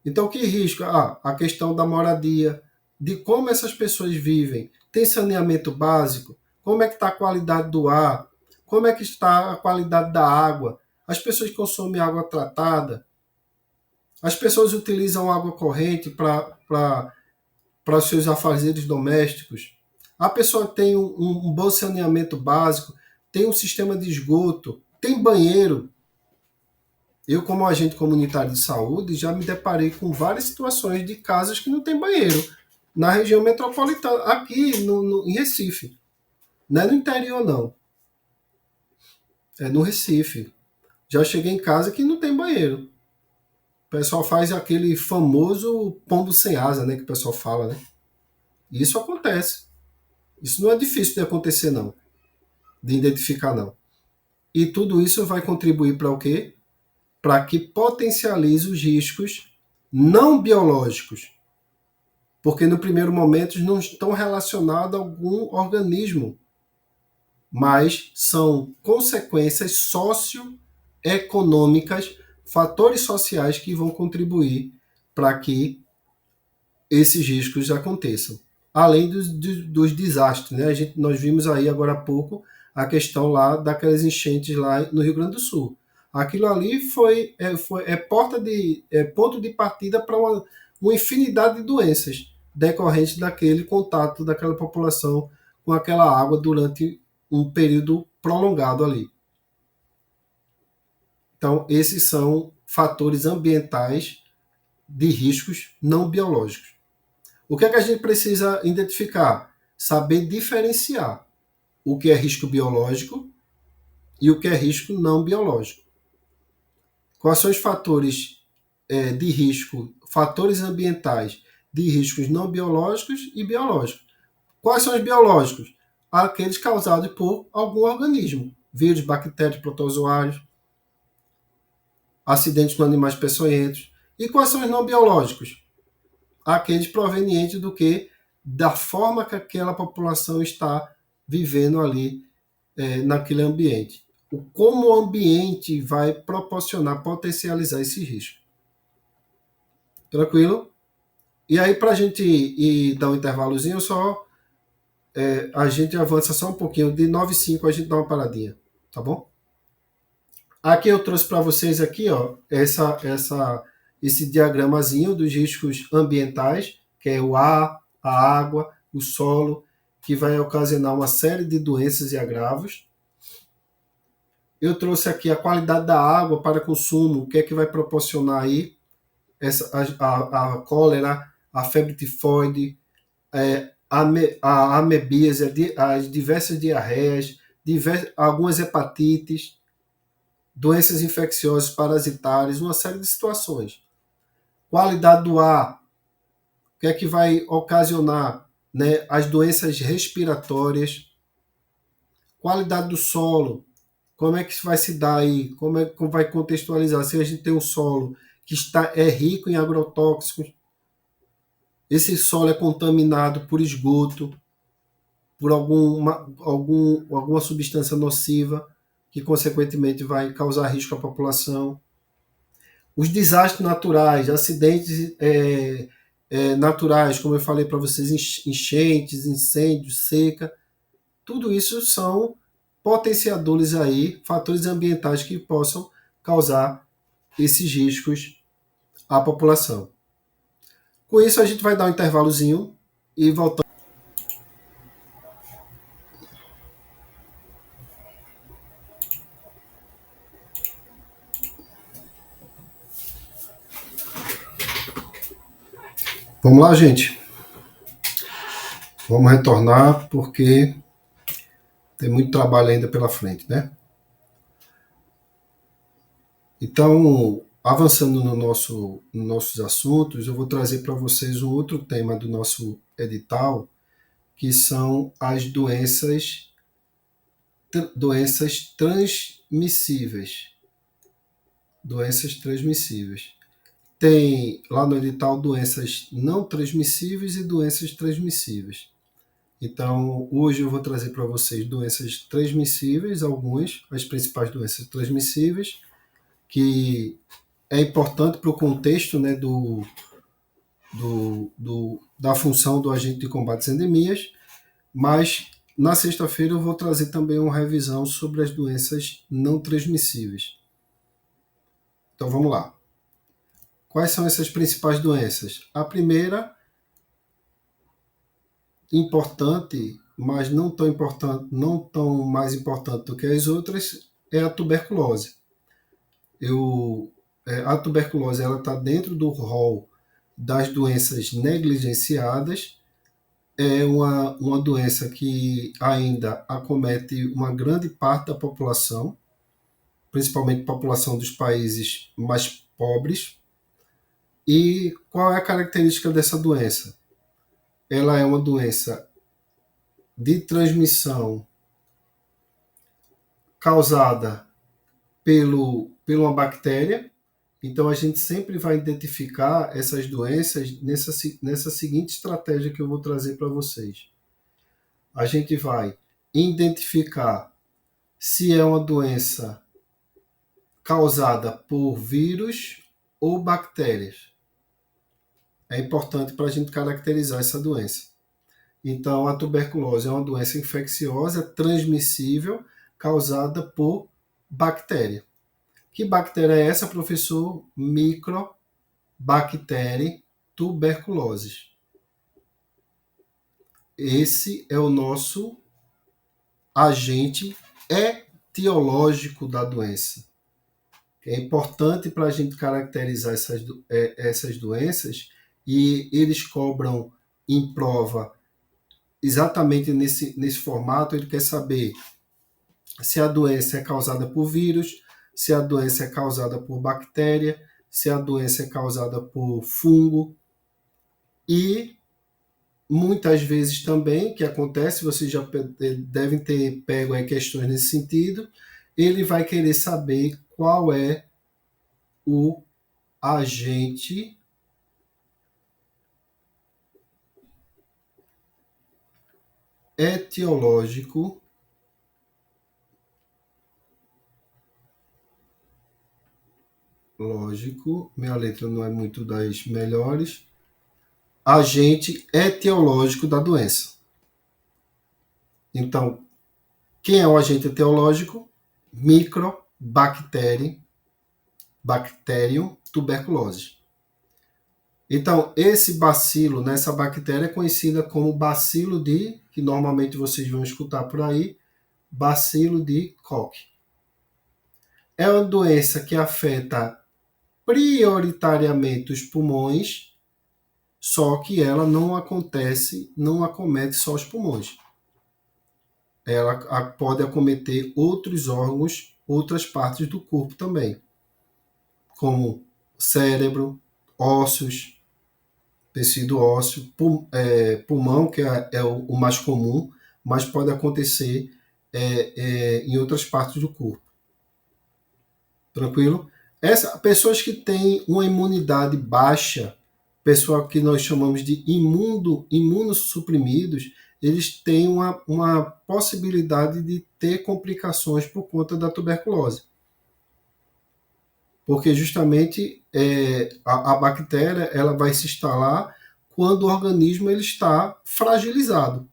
S1: Então, que risco? A questão da moradia, de como essas pessoas vivem. Tem saneamento básico? Como é que está a qualidade do ar? Como é que está a qualidade da água? As pessoas consomem água tratada? As pessoas utilizam água corrente para os seus afazeres domésticos? A pessoa tem um bom saneamento básico? Tem um sistema de esgoto? Tem banheiro? Eu, como agente comunitário de saúde, já me deparei com várias situações de casas que não tem banheiro na região metropolitana, aqui em Recife. Não é no interior, não. É no Recife. Já cheguei em casa que não tem banheiro. O pessoal faz aquele famoso pombo sem asa, né? Que o pessoal fala, né? E isso acontece. Isso não é difícil de acontecer, não. De identificar, não. E tudo isso vai contribuir para o quê? Para que potencialize os riscos não biológicos, porque no primeiro momento não estão relacionados a algum organismo, mas são consequências socioeconômicas, fatores sociais que vão contribuir para que esses riscos aconteçam. Além dos desastres, né? Nós vimos aí agora há pouco a questão lá daquelas enchentes lá no Rio Grande do Sul. Aquilo ali foi ponto de partida para uma infinidade de doenças decorrentes daquele contato daquela população com aquela água durante um período prolongado ali. Então, esses são fatores ambientais de riscos não biológicos. O que é que a gente precisa identificar? saber diferenciar o que é risco biológico e o que é risco não biológico. Quais são os fatores de risco, fatores ambientais de riscos não biológicos e biológicos? Quais são os biológicos? Aqueles causados por algum organismo, vírus, bactérias, protozoários, acidentes com animais peçonhentos. E quais são os não biológicos? Aqueles provenientes do que? Da forma que aquela população está vivendo ali naquele ambiente. Como o ambiente vai proporcionar, potencializar esse risco. Tranquilo? E aí, para a gente ir dar um intervalozinho, a gente avança só um pouquinho. De 9,5 a gente dá uma paradinha. Tá bom? Aqui eu trouxe para vocês aqui, ó, esse diagramazinho dos riscos ambientais, que é o ar, a água, o solo, que vai ocasionar uma série de doenças e agravos. Eu trouxe aqui a qualidade da água para consumo, o que é que vai proporcionar aí a cólera, a febre tifoide, a amebíase, as diversas diarreias, algumas hepatites, doenças infecciosas parasitárias, uma série de situações. Qualidade do ar, o que é que vai ocasionar, né, as doenças respiratórias. Qualidade do solo, como é que vai se dar aí, como vai contextualizar, se a gente tem um solo que é rico em agrotóxicos, esse solo é contaminado por esgoto, por alguma substância nociva, que consequentemente vai causar risco à população. Os desastres naturais, acidentes naturais, como eu falei para vocês, enchentes, incêndios, seca, tudo isso são potenciadores aí, fatores ambientais que possam causar esses riscos à população. Com isso, a gente vai dar um intervalozinho e voltamos. Vamos lá, gente. Vamos retornar porque tem muito trabalho ainda pela frente, né? Então, avançando nos nossos assuntos, eu vou trazer para vocês um outro tema do nosso edital, que são as doenças transmissíveis. Doenças transmissíveis. Tem lá no edital doenças não transmissíveis e doenças transmissíveis. Então, hoje eu vou trazer para vocês doenças transmissíveis, as principais doenças transmissíveis, que é importante para o contexto, né, da função do agente de combate às endemias, mas na sexta-feira eu vou trazer também uma revisão sobre as doenças não transmissíveis. Então vamos lá. Quais são essas principais doenças? A primeira, importante, mas não tão mais importante do que as outras, é a tuberculose. A tuberculose está dentro do rol das doenças negligenciadas. É uma doença que ainda acomete uma grande parte da população, principalmente a população dos países mais pobres. E qual é a característica dessa doença? Ela é uma doença de transmissão causada por uma bactéria. Então, a gente sempre vai identificar essas doenças nessa seguinte estratégia que eu vou trazer para vocês. A gente vai identificar se é uma doença causada por vírus ou bactérias. É importante para a gente caracterizar essa doença. Então, a tuberculose é uma doença infecciosa transmissível causada por bactéria. Que bactéria é essa, professor? Microbactéria tuberculose. Esse é o nosso agente etiológico da doença. É importante para a gente caracterizar essas doenças, e eles cobram em prova exatamente nesse formato, ele quer saber se a doença é causada por vírus, se a doença é causada por bactéria, se a doença é causada por fungo. E muitas vezes também, que acontece, vocês já devem ter pego aí questões nesse sentido, ele vai querer saber qual é o agente etiológico minha letra não é muito das melhores, agente etiológico da doença. Então, quem é o agente etiológico? Microbactéria, Bacterium tuberculose. Então, esse bacilo, essa bactéria é conhecida como bacilo que normalmente vocês vão escutar por aí, bacilo de Koch. É uma doença que afeta prioritariamente os pulmões, só que ela não acomete só os pulmões. Ela pode acometer outros órgãos, outras partes do corpo também, como cérebro, ossos, tecido ósseo, pulmão, que é o mais comum, mas pode acontecer em outras partes do corpo. Tranquilo? Pessoas que têm uma imunidade baixa, pessoal que nós chamamos de imunossuprimidos, eles têm uma possibilidade de ter complicações por conta da tuberculose. Porque justamente a bactéria ela vai se instalar quando o organismo ele está fragilizado,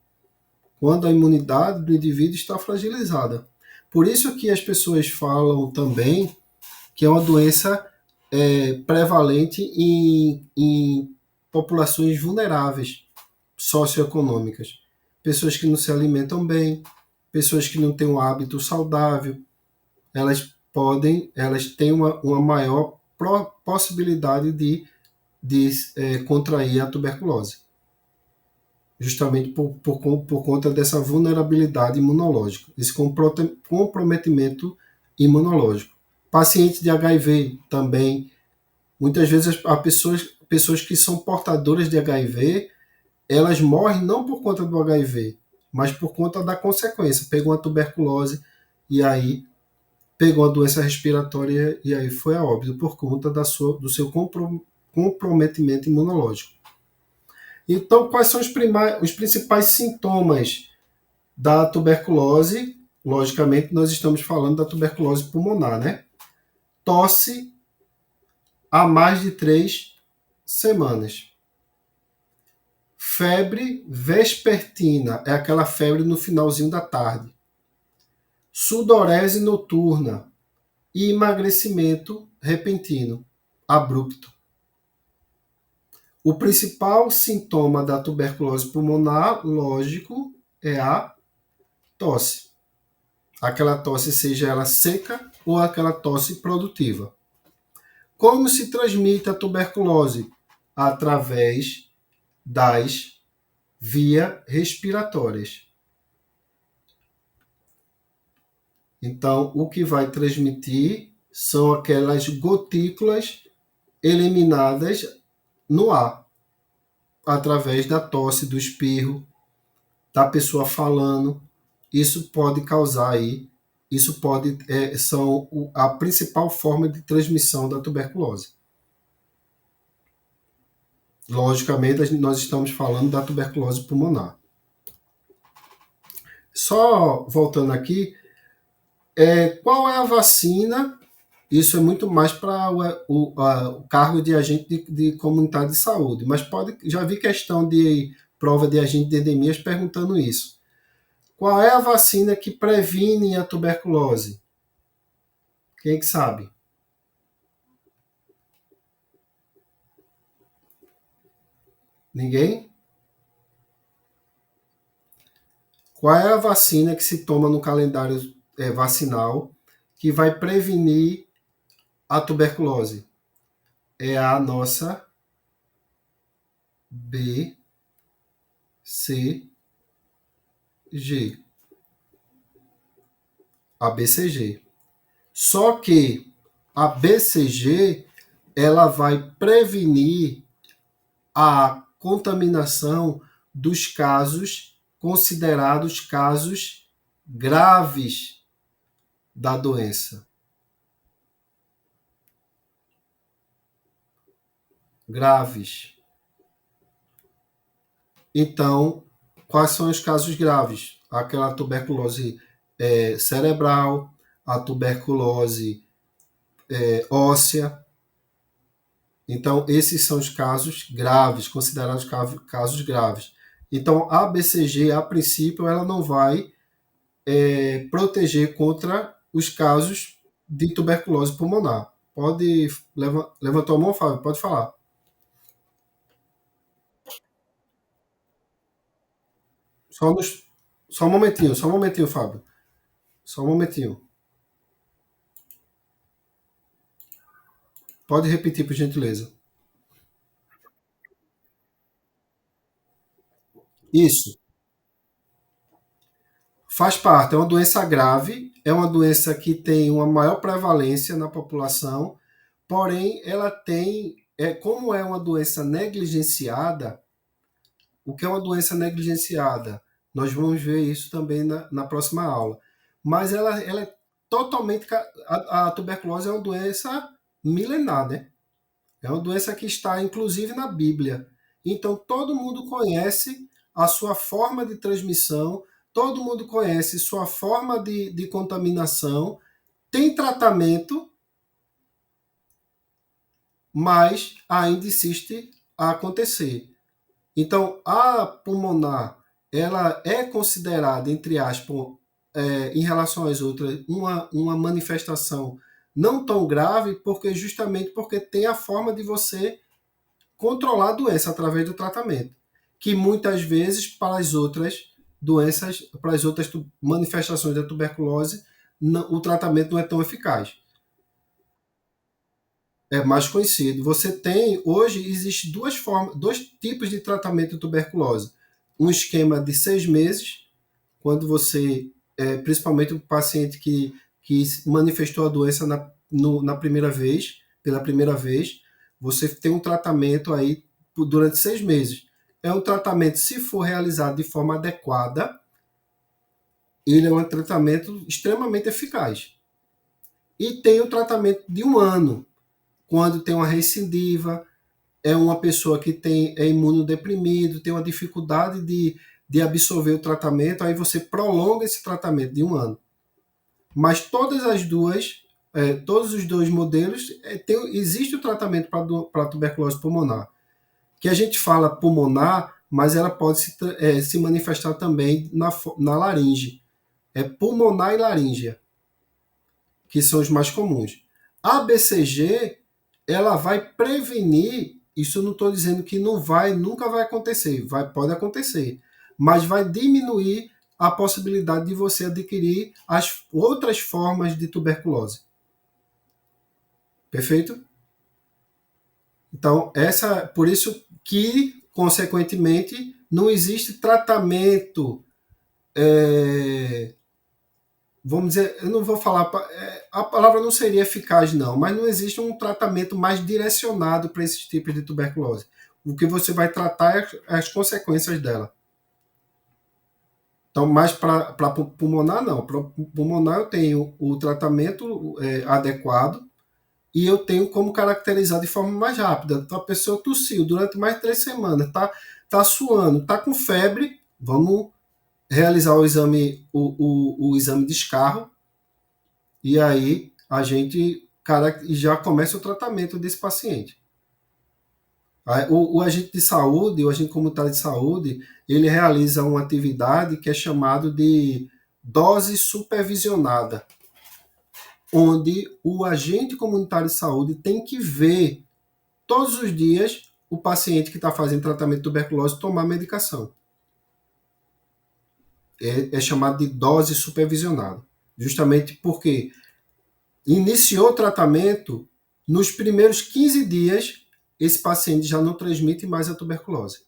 S1: quando a imunidade do indivíduo está fragilizada. Por isso que as pessoas falam também que é uma doença prevalente em populações vulneráveis, socioeconômicas. Pessoas que não se alimentam bem, pessoas que não têm um hábito saudável, elas têm uma maior possibilidade de contrair a tuberculose, justamente por conta dessa vulnerabilidade imunológica, esse comprometimento imunológico. Pacientes de HIV também, muitas vezes há pessoas que são portadoras de HIV, elas morrem não por conta do HIV, mas por conta da consequência. Pegou uma tuberculose e aí pegou a doença respiratória e aí foi a óbito por conta do seu comprometimento imunológico. Então, quais são os principais sintomas da tuberculose? Logicamente, nós estamos falando da tuberculose pulmonar, né? Tosse há mais de 3 semanas. Febre vespertina, é aquela febre no finalzinho da tarde. Sudorese noturna e emagrecimento repentino, abrupto. O principal sintoma da tuberculose pulmonar, lógico, é a tosse. Aquela tosse, seja ela seca ou aquela tosse produtiva. Como se transmite a tuberculose? Através das vias respiratórias. Então, o que vai transmitir são aquelas gotículas eliminadas no ar, através da tosse, do espirro, da pessoa falando. Isso pode causar aí, são a principal forma de transmissão da tuberculose. Logicamente, nós estamos falando da tuberculose pulmonar. Só voltando aqui, qual é a vacina? Isso é muito mais para o cargo de agente de comunitário de saúde, mas já vi questão de prova de agente de endemias perguntando isso. Qual é a vacina que previne a tuberculose? Quem é que sabe? Ninguém? Qual é a vacina que se toma no calendário vacinal que vai prevenir a tuberculose? É a nossa BCG. A BCG. Só que a BCG ela vai prevenir a contaminação dos casos considerados casos graves da doença. Graves. Então, quais são os casos graves? Aquela tuberculose cerebral, a tuberculose óssea. Então, esses são os casos graves, considerados casos graves. Então, a BCG, a princípio, ela não vai proteger contra os casos de tuberculose pulmonar. Pode levantou a mão, Fábio? Pode falar. Só, nos, só um momentinho, Fábio. Só um momentinho. Pode repetir, por gentileza. Isso. Faz parte, é uma doença grave, é uma doença que tem uma maior prevalência na população, porém ela tem, como é uma doença negligenciada, o que é uma doença negligenciada? Nós vamos ver isso também na próxima aula. Mas ela é totalmente. A tuberculose é uma doença milenar, né? É uma doença que está, inclusive, na Bíblia. Então, todo mundo conhece a sua forma de transmissão, todo mundo conhece sua forma de contaminação, tem tratamento, mas ainda insiste a acontecer. Então, a pulmonar, ela é considerada, entre aspas, em relação às outras, uma manifestação não tão grave, porque justamente porque tem a forma de você controlar a doença através do tratamento, que muitas vezes para as outras doenças, para as outras manifestações da tuberculose, o tratamento não é tão eficaz. É mais conhecido. Você tem, hoje, existe duas formas, dois tipos de tratamento de tuberculose. Um esquema de 6 meses, quando você, principalmente o paciente que manifestou a doença na primeira vez, pela primeira vez, você tem um tratamento aí durante 6 meses. É um tratamento, se for realizado de forma adequada, ele é um tratamento extremamente eficaz. E tem o tratamento de 1 ano, quando tem uma recidiva, é uma pessoa que é imunodeprimido, tem uma dificuldade de absorver o tratamento, aí você prolonga esse tratamento de 1 ano. Mas todos os dois modelos, existe o tratamento para a tuberculose pulmonar. Que a gente fala pulmonar, mas ela pode se manifestar também na laringe. É pulmonar e laríngea, que são os mais comuns. A BCG, ela vai prevenir, isso eu não estou dizendo que nunca vai acontecer, pode acontecer, mas vai diminuir a possibilidade de você adquirir as outras formas de tuberculose. Perfeito? Então, por isso que, consequentemente, não existe tratamento, vamos dizer, eu não vou falar, a palavra não seria eficaz, não, mas não existe um tratamento mais direcionado para esses tipos de tuberculose. O que você vai tratar é as consequências dela. Então, mais para pulmonar, não. Para pulmonar, eu tenho o tratamento adequado e eu tenho como caracterizar de forma mais rápida. Então, a pessoa tossiu durante mais de 3 semanas, tá suando, tá com febre, vamos realizar o exame de escarro, e aí a gente já começa o tratamento desse paciente. O agente de saúde, o agente comunitário de saúde, ele realiza uma atividade que é chamado de dose supervisionada, onde o agente comunitário de saúde tem que ver todos os dias o paciente que está fazendo tratamento de tuberculose tomar medicação. É chamado de dose supervisionada, justamente porque iniciou o tratamento, nos primeiros 15 dias, esse paciente já não transmite mais a tuberculose.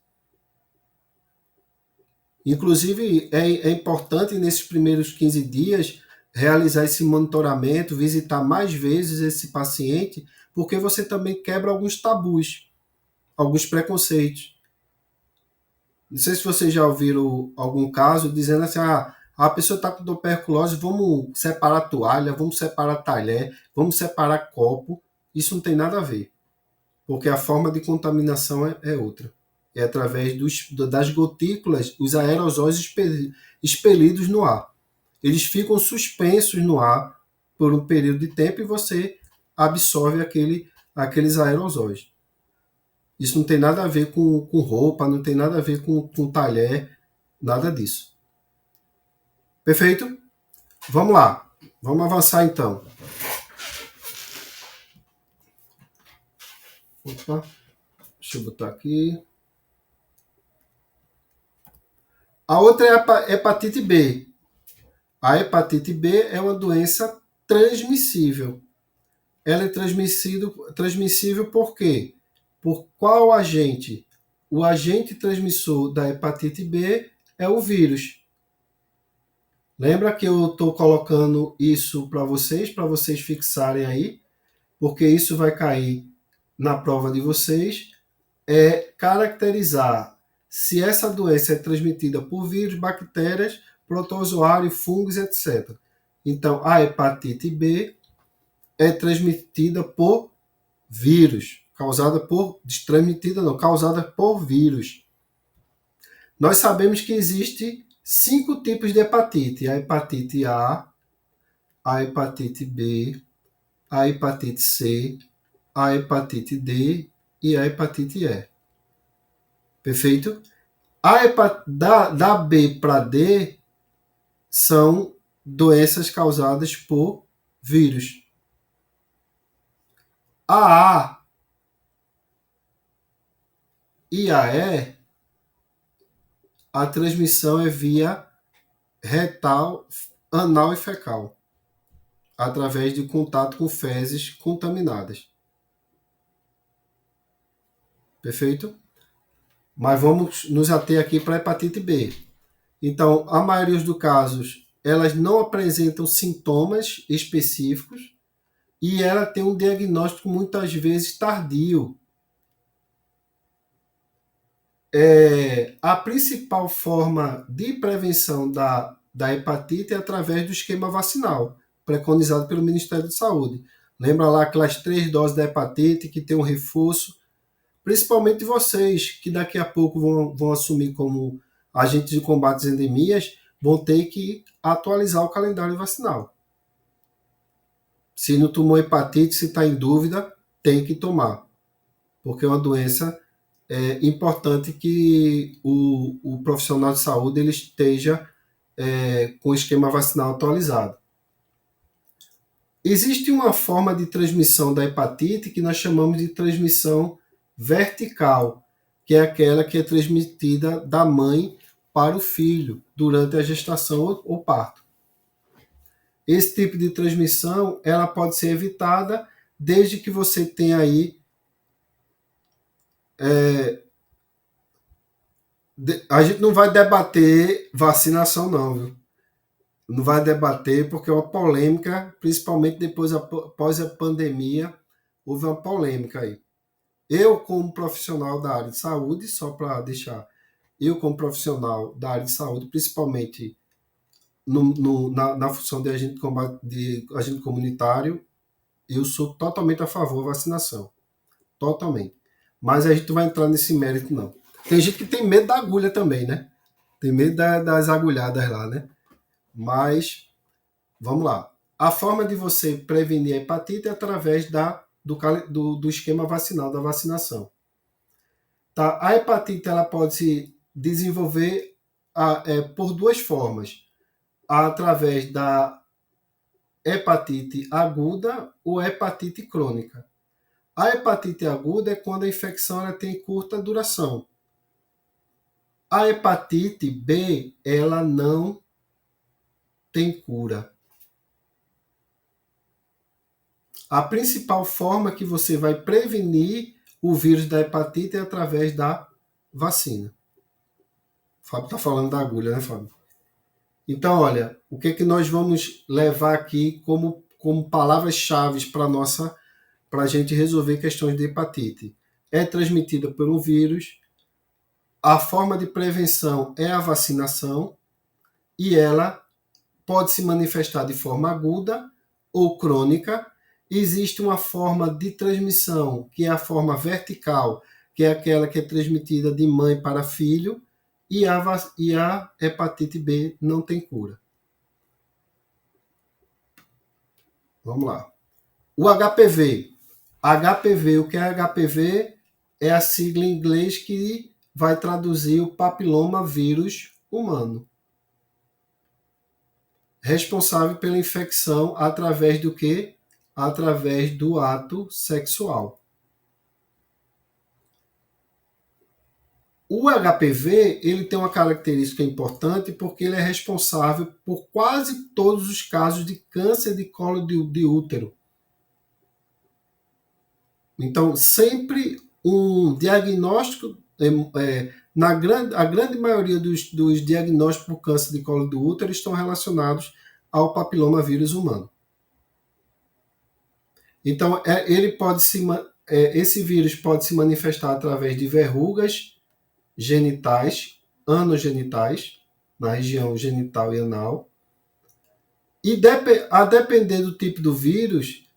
S1: Inclusive, é importante nesses primeiros 15 dias realizar esse monitoramento, visitar mais vezes esse paciente, porque você também quebra alguns tabus, alguns preconceitos. Não sei se vocês já ouviram algum caso dizendo assim, a pessoa está com tuberculose, vamos separar toalha, vamos separar talher, vamos separar copo. Isso não tem nada a ver, porque a forma de contaminação é outra. É através das gotículas, os aerosóis expelidos no ar. Eles ficam suspensos no ar por um período de tempo e você absorve aqueles aerosóis. Isso não tem nada a ver com roupa, não tem nada a ver com talher, nada disso. Perfeito? Vamos lá. Vamos avançar então. Opa, deixa eu botar aqui. A outra é a hepatite B. A hepatite B é uma doença transmissível. Ela é transmissível por quê? Por qual agente? O agente transmissor da hepatite B é o vírus. Lembra que eu estou colocando isso para vocês fixarem aí, porque isso vai cair na prova de vocês, é caracterizar se essa doença é transmitida por vírus, bactérias, protozoário, fungos, etc. Então, a hepatite B é transmitida por vírus, causada por vírus. Nós sabemos que existe 5 tipos de hepatite: a hepatite a hepatite B, a hepatite C, a hepatite D e a hepatite E. Perfeito? Da B para D são doenças causadas por vírus. A e a E, a transmissão é via retal, anal e fecal, através de contato com fezes contaminadas. Perfeito? Mas vamos nos ater aqui para a hepatite B. Então, a maioria dos casos, elas não apresentam sintomas específicos e ela tem um diagnóstico muitas vezes tardio. A principal forma de prevenção da hepatite é através do esquema vacinal, preconizado pelo Ministério da Saúde. Lembra lá aquelas 3 doses da hepatite que tem um reforço? Principalmente vocês, que daqui a pouco vão assumir como agentes de combate às endemias, vão ter que atualizar o calendário vacinal. Se não tomou hepatite, se está em dúvida, tem que tomar, porque é uma doença importante que o profissional de saúde ele esteja com o esquema vacinal atualizado. Existe uma forma de transmissão da hepatite que nós chamamos de transmissão vertical, que é aquela que é transmitida da mãe para o filho durante a gestação ou parto. Esse tipo de transmissão ela pode ser evitada desde que você tenha aí a gente não vai debater vacinação não, viu? Não vai debater porque é uma polêmica, principalmente depois após a pandemia, houve uma polêmica aí. Eu, como profissional da área de saúde, só para deixar, eu como profissional da área de saúde, principalmente na função de agente comunitário, eu sou totalmente a favor da vacinação. Totalmente. Mas a gente não vai entrar nesse mérito, não. Tem gente que tem medo da agulha também, né? Tem medo das agulhadas lá, né? Mas, vamos lá. A forma de você prevenir a hepatite é através do esquema vacinal, da vacinação. Tá? A hepatite ela pode se desenvolver por 2 formas. Através da hepatite aguda ou hepatite crônica. A hepatite aguda é quando a infecção ela tem curta duração. A hepatite B, ela não tem cura. A principal forma que você vai prevenir o vírus da hepatite é através da vacina. Fábio está falando da agulha, né, Fábio? Então, olha, o que é que nós vamos levar aqui como palavras-chave para a gente resolver questões de hepatite? É transmitida por um vírus, a forma de prevenção é a vacinação e ela pode se manifestar de forma aguda ou crônica. Existe uma forma de transmissão, que é a forma vertical, que é aquela que é transmitida de mãe para filho, e a hepatite B não tem cura. Vamos lá. O HPV. HPV, o que é HPV? É a sigla em inglês que vai traduzir o papiloma vírus humano. Responsável pela infecção através do quê? Através do ato sexual. O HPV ele tem uma característica importante porque ele é responsável por quase todos os casos de câncer de colo de útero. Então, sempre um diagnóstico, a grande maioria dos diagnósticos por câncer de colo do útero estão relacionados ao papiloma vírus humano. Então, esse vírus pode se manifestar através de verrugas genitais, anogenitais, na região genital e anal. E a depender do tipo do vírus,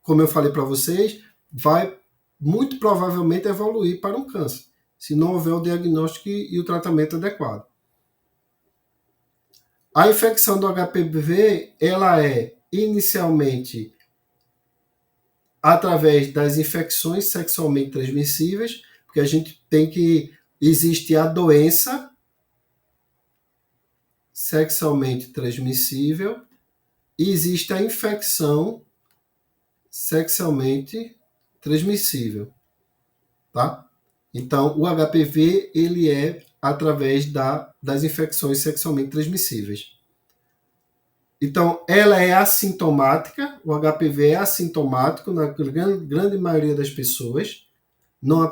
S1: como eu falei para vocês, vai muito provavelmente evoluir para um câncer, se não houver o diagnóstico e o tratamento adequado. A infecção do HPV, ela é inicialmente através das infecções sexualmente transmissíveis, porque a gente tem que existe a doença sexualmente transmissível e existe a infecção sexualmente transmissível, tá? Então, o HPV ele é através das infecções sexualmente transmissíveis. Então, ela é assintomática, o HPV é assintomático na grande maioria das pessoas, não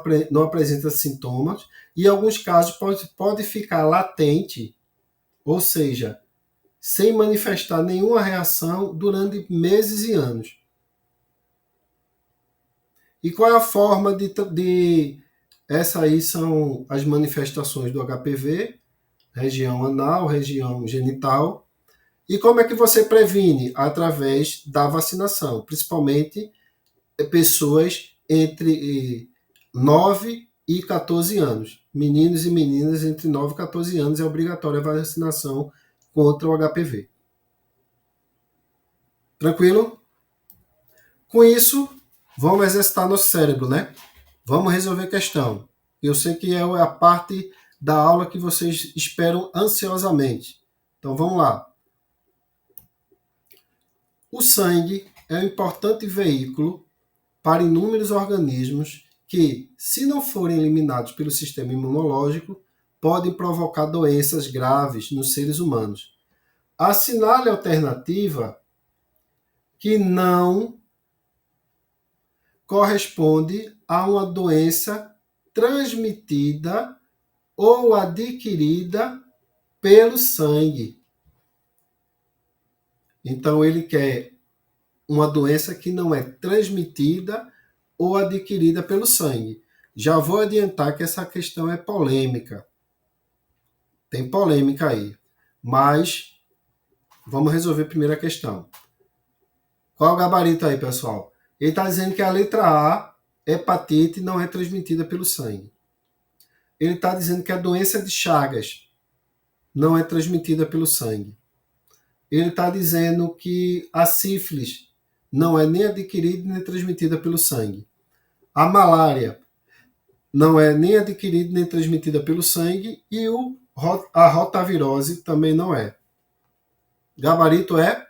S1: apresenta sintomas, e em alguns casos pode ficar latente, ou seja, sem manifestar nenhuma reação durante meses e anos. E qual é a forma essas aí são as manifestações do HPV, região anal, região genital. E como é que você previne? Através da vacinação, principalmente pessoas entre 9 e 14 anos. Meninos e meninas entre 9 e 14 anos é obrigatória a vacinação contra o HPV. Tranquilo? Com isso, vamos exercitar nosso cérebro, né? Vamos resolver a questão. Eu sei que é a parte da aula que vocês esperam ansiosamente. Então vamos lá. O sangue é um importante veículo para inúmeros organismos que, se não forem eliminados pelo sistema imunológico, podem provocar doenças graves nos seres humanos. Assinale a alternativa que não corresponde a uma doença transmitida ou adquirida pelo sangue. Então, ele quer uma doença que não é transmitida ou adquirida pelo sangue. Já vou adiantar que essa questão é polêmica. Tem polêmica aí. Mas vamos resolver a primeira questão. Qual é o gabarito aí, pessoal? Ele está dizendo que a letra A, hepatite, não é transmitida pelo sangue. Ele está dizendo que a doença de Chagas não é transmitida pelo sangue. Ele está dizendo que a sífilis não é nem adquirida nem transmitida pelo sangue. A malária não é nem adquirida nem transmitida pelo sangue e a rotavirose também não é. Gabarito é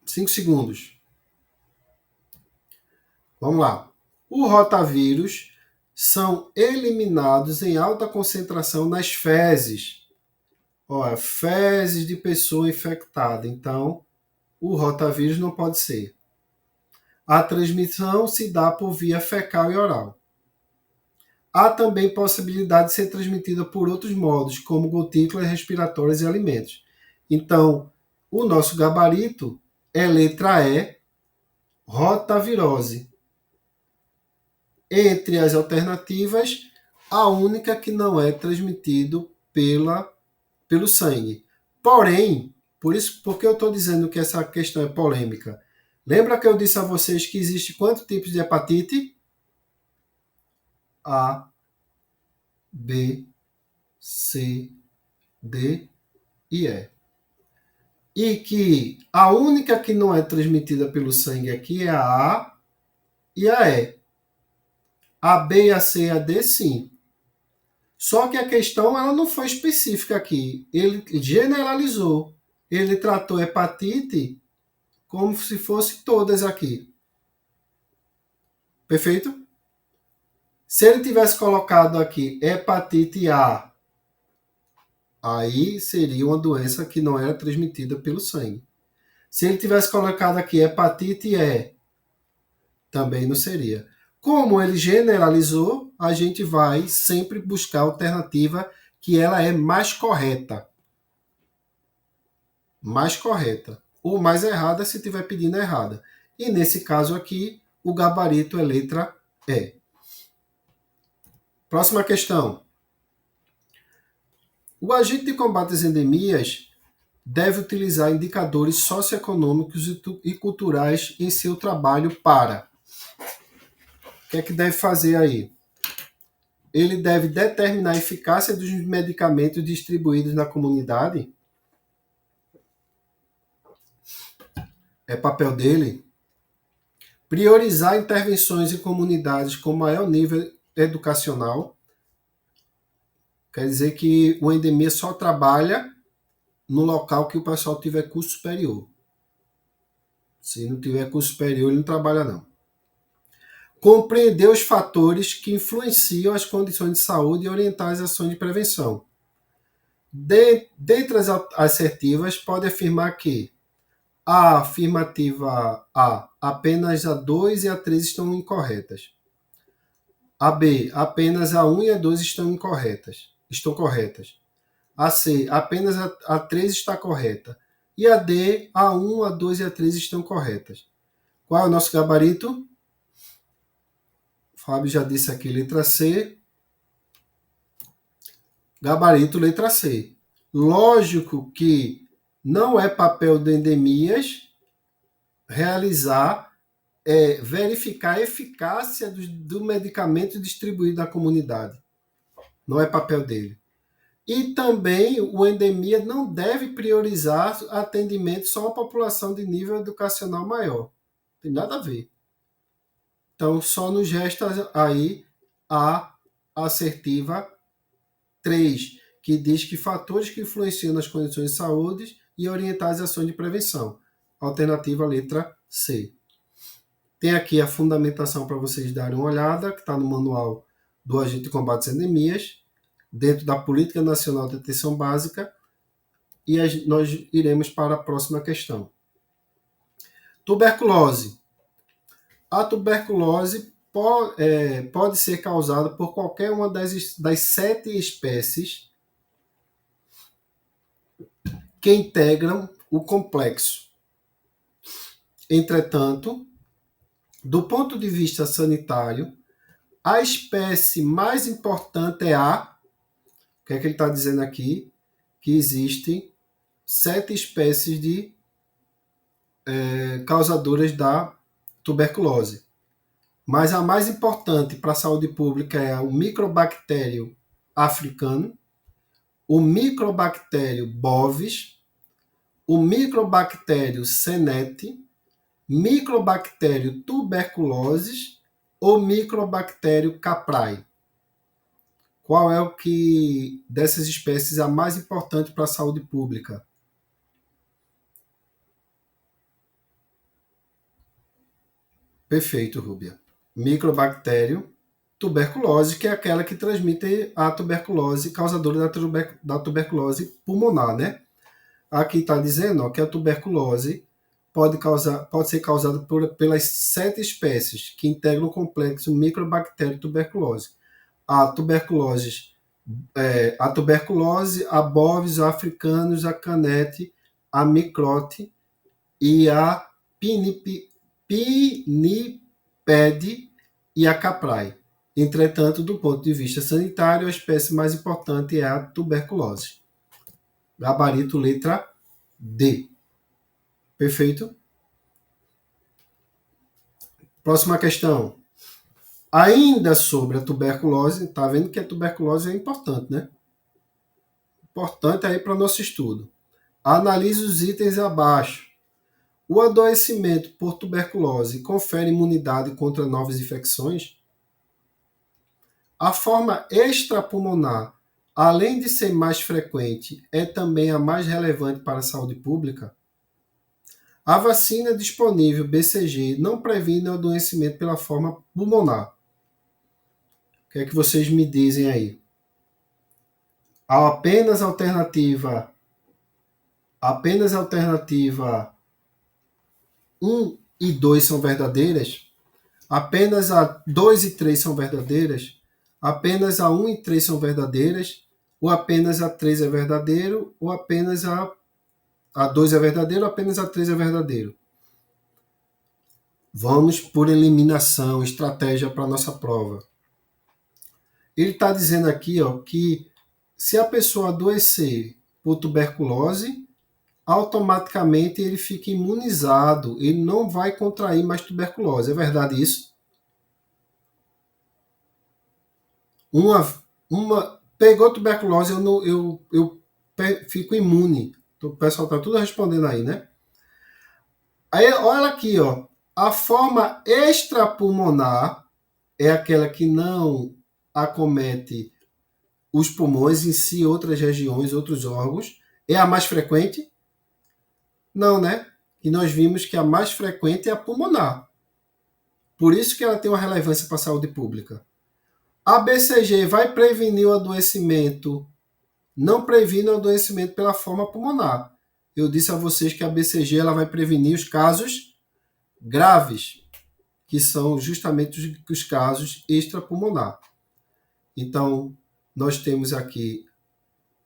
S1: 5 segundos. Vamos lá. O rotavírus são eliminados em alta concentração nas fezes. Olha, fezes de pessoa infectada. Então, o rotavírus não pode ser. A transmissão se dá por via fecal e oral. Há também possibilidade de ser transmitida por outros modos, como gotículas respiratórias e alimentos. Então, o nosso gabarito é letra E, rotavirose. Entre as alternativas, a única que não é transmitido pelo sangue. Porém, porque eu estou dizendo que essa questão é polêmica? Lembra que eu disse a vocês que existe quantos tipos de hepatite? A, B, C, D e E. E que a única que não é transmitida pelo sangue aqui é a A e a E. A B e a C e a D, sim. Só que a questão ela não foi específica aqui. Ele generalizou. Ele tratou hepatite como se fosse todas aqui. Perfeito? Se ele tivesse colocado aqui hepatite A, aí seria uma doença que não era transmitida pelo sangue. Se ele tivesse colocado aqui hepatite E, também não seria. Como ele generalizou, a gente vai sempre buscar a alternativa que ela é mais correta. Mais correta. Ou mais errada se estiver pedindo errada. E nesse caso aqui, o gabarito é letra E. Próxima questão. O agente de combate às endemias deve utilizar indicadores socioeconômicos e culturais em seu trabalho para... O que é que deve fazer aí? Ele deve determinar a eficácia dos medicamentos distribuídos na comunidade. É papel dele. Priorizar intervenções em comunidades com maior nível educacional. Quer dizer que o endemia só trabalha no local que o pessoal tiver curso superior. Se não tiver curso superior, ele não trabalha não. Compreender os fatores que influenciam as condições de saúde e orientar as ações de prevenção. Dentre as assertivas, pode afirmar que a afirmativa A, apenas a 2 e a 3 estão incorretas. A B, apenas a 1 e a 2 estão corretas. A C, apenas a 3 está correta. E a D, a 1, a 2 e a 3 estão corretas. Qual é o nosso gabarito? Fábio já disse aqui, letra C. Gabarito, letra C. Lógico que não é papel de endemias verificar a eficácia do medicamento distribuído na comunidade. Não é papel dele. E também o endemia não deve priorizar atendimento só à população de nível educacional maior. Não tem nada a ver. Então, só nos resta aí a assertiva 3, que diz que fatores que influenciam nas condições de saúde e orientar as ações de prevenção. Alternativa letra C. Tem aqui a fundamentação para vocês darem uma olhada, que está no manual do Agente de Combate às Endemias, dentro da Política Nacional de Atenção Básica, e nós iremos para a próxima questão. Tuberculose. A tuberculose pode ser causada por qualquer uma das 7 espécies que integram o complexo. Entretanto, do ponto de vista sanitário, a espécie mais importante é a... O que é que ele está dizendo aqui? Que existem 7 espécies de causadoras da tuberculose. Mas a mais importante para a saúde pública é o microbactério africano, o microbactério bovis, o microbactério senete, microbactério tuberculose ou microbactério caprai. Qual é o que dessas espécies é a mais importante para a saúde pública? Perfeito, Rúbia. Microbactério tuberculose, que é aquela que transmite a tuberculose, causadora da tuberculose pulmonar, né? Aqui está dizendo que a tuberculose pode ser causada pelas 7 espécies que integram o complexo microbactério tuberculose. A tuberculose, a bovis, a africanus, a canete, a microte e a pinnipede e a caprae. Entretanto, do ponto de vista sanitário, a espécie mais importante é a tuberculose. Gabarito letra D. Perfeito? Próxima questão. Ainda sobre a tuberculose, tá vendo que a tuberculose é importante, né? Importante aí para o nosso estudo. Analise os itens abaixo. O adoecimento por tuberculose confere imunidade contra novas infecções? A forma extrapulmonar, além de ser mais frequente, é também a mais relevante para a saúde pública? A vacina disponível BCG não previne o adoecimento pela forma pulmonar. O que é que vocês me dizem aí? Apenas a alternativa 1 e 2 são verdadeiras? Apenas a 2 e 3 são verdadeiras? Apenas a 1 e 3 são verdadeiras? Ou apenas a 3 é verdadeiro? Ou apenas a 2 é verdadeiro? Ou apenas a 3 é verdadeiro? Vamos por eliminação, estratégia para a nossa prova. Ele está dizendo aqui, ó, que se a pessoa adoecer por tuberculose, automaticamente ele fica imunizado, ele não vai contrair mais tuberculose. É verdade isso? Pegou tuberculose, eu fico imune. Então, o pessoal está tudo respondendo aí, né? Aí, olha aqui, ó. A forma extrapulmonar é aquela que não acomete os pulmões em si, outras regiões, outros órgãos. É a mais frequente? Não, né? E nós vimos que a mais frequente é a pulmonar. Por isso que ela tem uma relevância para a saúde pública. A BCG vai prevenir o adoecimento? Não previne o adoecimento pela forma pulmonar. Eu disse a vocês que a BCG ela vai prevenir os casos graves, que são justamente os casos extrapulmonar. Então, nós temos aqui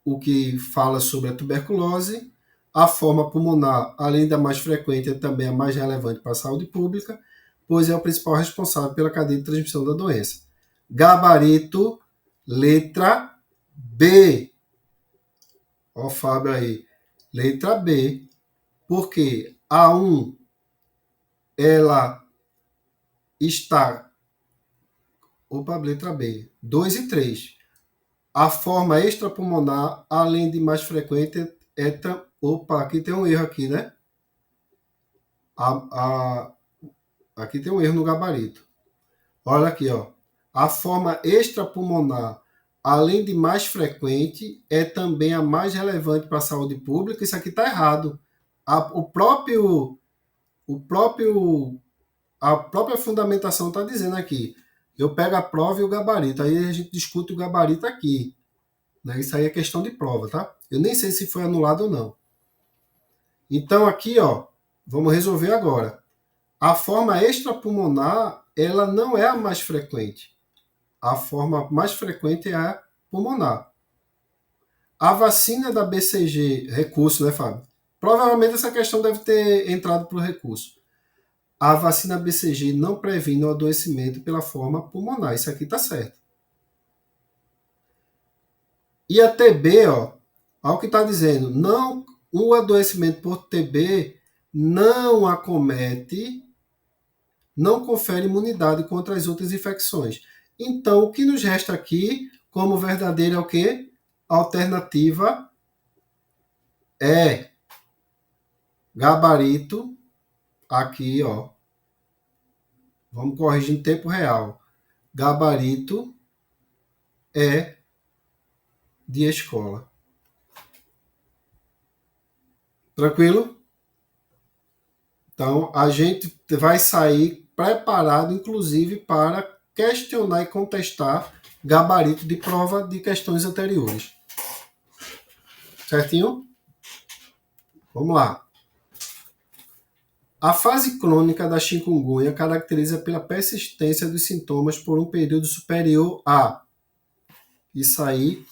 S1: o que fala sobre a tuberculose. A forma pulmonar, além da mais frequente, é também a mais relevante para a saúde pública, pois é o principal responsável pela cadeia de transmissão da doença. Gabarito, letra B. Ó o Fábio aí. Letra B. Porque a 1, ela está... Opa, letra B. 2 e 3. A forma extrapulmonar, além de mais frequente, Opa, aqui tem um erro aqui, né? Aqui tem um erro no gabarito. Olha aqui, ó. A forma extrapulmonar, além de mais frequente, é também a mais relevante para a saúde pública. Isso aqui está errado. A própria fundamentação está dizendo aqui. Eu pego a prova e o gabarito. Aí a gente discute o gabarito aqui. Né? Isso aí é questão de prova, tá? Eu nem sei se foi anulado ou não. Então aqui, ó, vamos resolver agora. A forma extrapulmonar, ela não é a mais frequente. A forma mais frequente é a pulmonar. A vacina da BCG, recurso, né, Fábio? Provavelmente essa questão deve ter entrado para o recurso. A vacina BCG não previne o adoecimento pela forma pulmonar. Isso aqui está certo. E a TB, ó, olha o que está dizendo. Não, o adoecimento por TB não acomete, não confere imunidade contra as outras infecções. Então, o que nos resta aqui, como verdadeiro, é o quê? A alternativa é gabarito, aqui, ó. Vamos corrigir em tempo real. Gabarito é de escola. Tranquilo? Então, a gente vai sair preparado, inclusive, para questionar e contestar gabarito de prova de questões anteriores. Certinho? Vamos lá. A fase crônica da chikungunya caracteriza pela persistência dos sintomas por um período superior a... Isso aí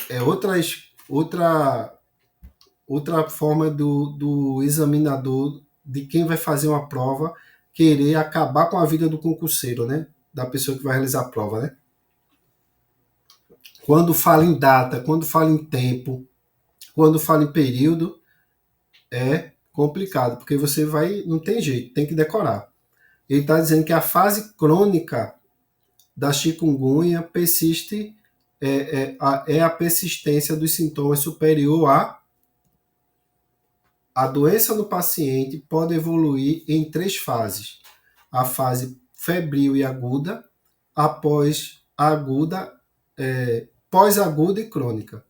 S1: é outra forma do examinador, de quem vai fazer uma prova, querer acabar com a vida do concurseiro, né? Da pessoa que vai realizar a prova, né? Quando fala em data, quando fala em tempo, quando fala em período, é complicado, porque você vai, não tem jeito, tem que decorar. Ele está dizendo que a fase crônica da chikungunya persiste, é a persistência dos sintomas superior a doença no paciente pode evoluir em 3 fases. A fase febril e aguda, após aguda, pós-aguda e crônica.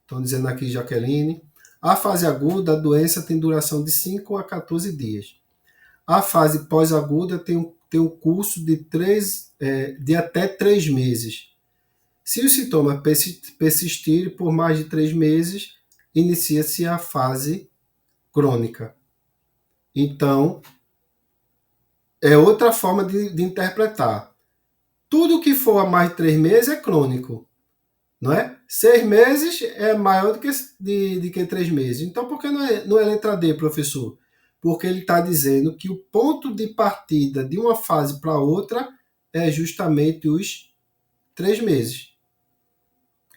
S1: Estão dizendo aqui, Jaqueline. A fase aguda, a doença tem duração de 5 a 14 dias. A fase pós-aguda tem um curso de até 3 meses. Se os sintomas persistirem por mais de 3 meses, inicia-se a fase crônica. Então, é outra forma de interpretar. Tudo que for a mais de 3 meses é crônico, não é? 6 meses é maior do que 3 meses. Então, por que não é letra D, professor? Porque ele está dizendo que o ponto de partida de uma fase para outra é justamente os 3 meses.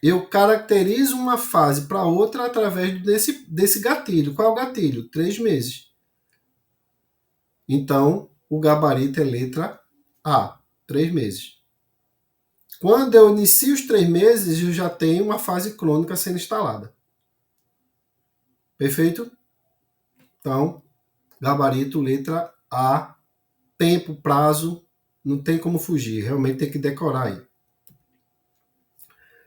S1: Eu caracterizo uma fase para outra através desse gatilho. Qual é o gatilho? 3 meses. Então, o gabarito é letra A, 3 meses. Quando eu inicio os 3 meses, eu já tenho uma fase crônica sendo instalada. Perfeito? Então, gabarito, letra A, tempo, prazo, não tem como fugir, realmente tem que decorar aí.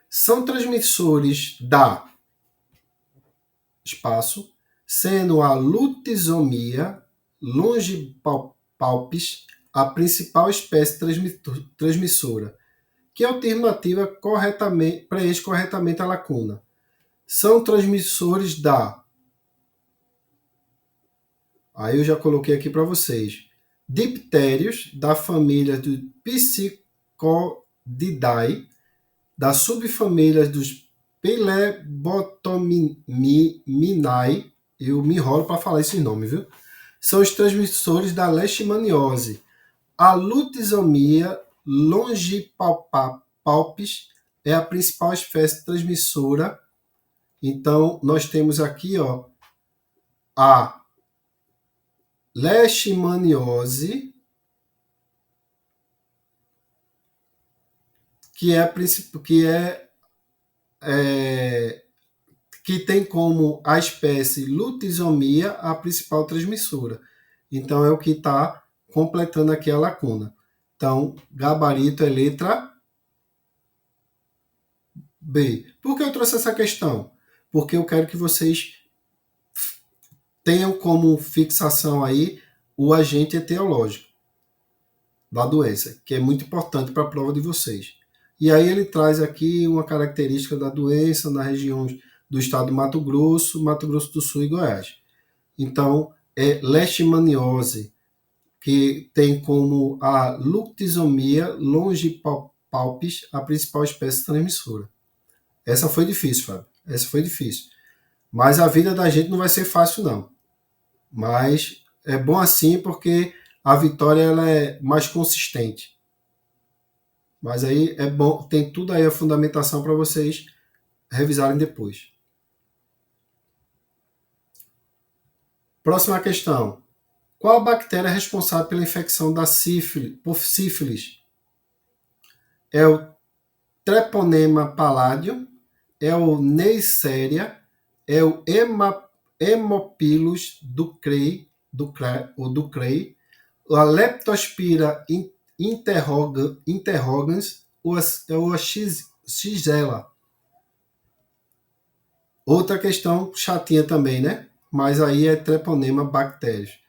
S1: São transmissores da espaço, sendo a lutisomia longipalpis a principal espécie transmissora. Que alternativa preenche corretamente a lacuna? São transmissores da... Aí eu já coloquei aqui para vocês. Diptérios da família do Psychodidae, da subfamília dos Pelebotominae, eu me enrolo para falar esse nome, viu? São os transmissores da leishmaniose. A lutisomia longipalpis é a principal espécie transmissora. Então, nós temos aqui a leishmaniose, que tem como a espécie lutisomia a principal transmissora. Então, é o que está completando aqui a lacuna. Então, gabarito é letra B. Por que eu trouxe essa questão? Porque eu quero que vocês tenham como fixação aí o agente etiológico da doença, que é muito importante para a prova de vocês. E aí ele traz aqui uma característica da doença na região do estado do Mato Grosso do Sul e Goiás. Então, é leishmaniose, que tem como a lutisomia longipalpis a principal espécie transmissora. Essa foi difícil, Fábio. Essa foi difícil. Mas a vida da gente não vai ser fácil, não. Mas é bom assim porque a vitória ela é mais consistente. Mas aí é bom, tem tudo aí a fundamentação para vocês revisarem depois. Próxima questão. Qual a bactéria é responsável pela infecção da sífilis, por sífilis? É o Treponema palladium, é o Neisseria, é o Haemophilus ducreyi, a Leptospira interrogans, ou a Xylella. Outra questão chatinha também, né? Mas aí é Treponema bacterius,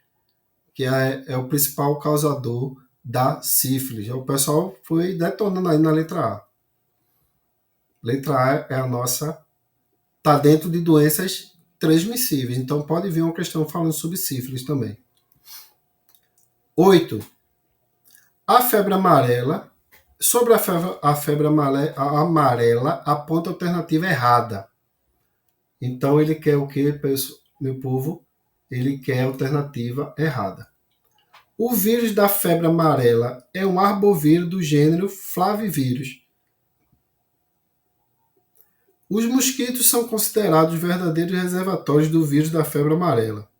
S1: que é o principal causador da sífilis. O pessoal foi detonando aí na letra A. Letra A é a nossa... Está dentro de doenças transmissíveis. Então, pode vir uma questão falando sobre sífilis também. 8. A febre amarela. Sobre a febre amarela, a ponta alternativa errada. Então, ele quer o quê, meu povo? Ele quer a alternativa errada. O vírus da febre amarela é um arbovírus do gênero Flavivírus. Os mosquitos são considerados verdadeiros reservatórios do vírus da febre amarela.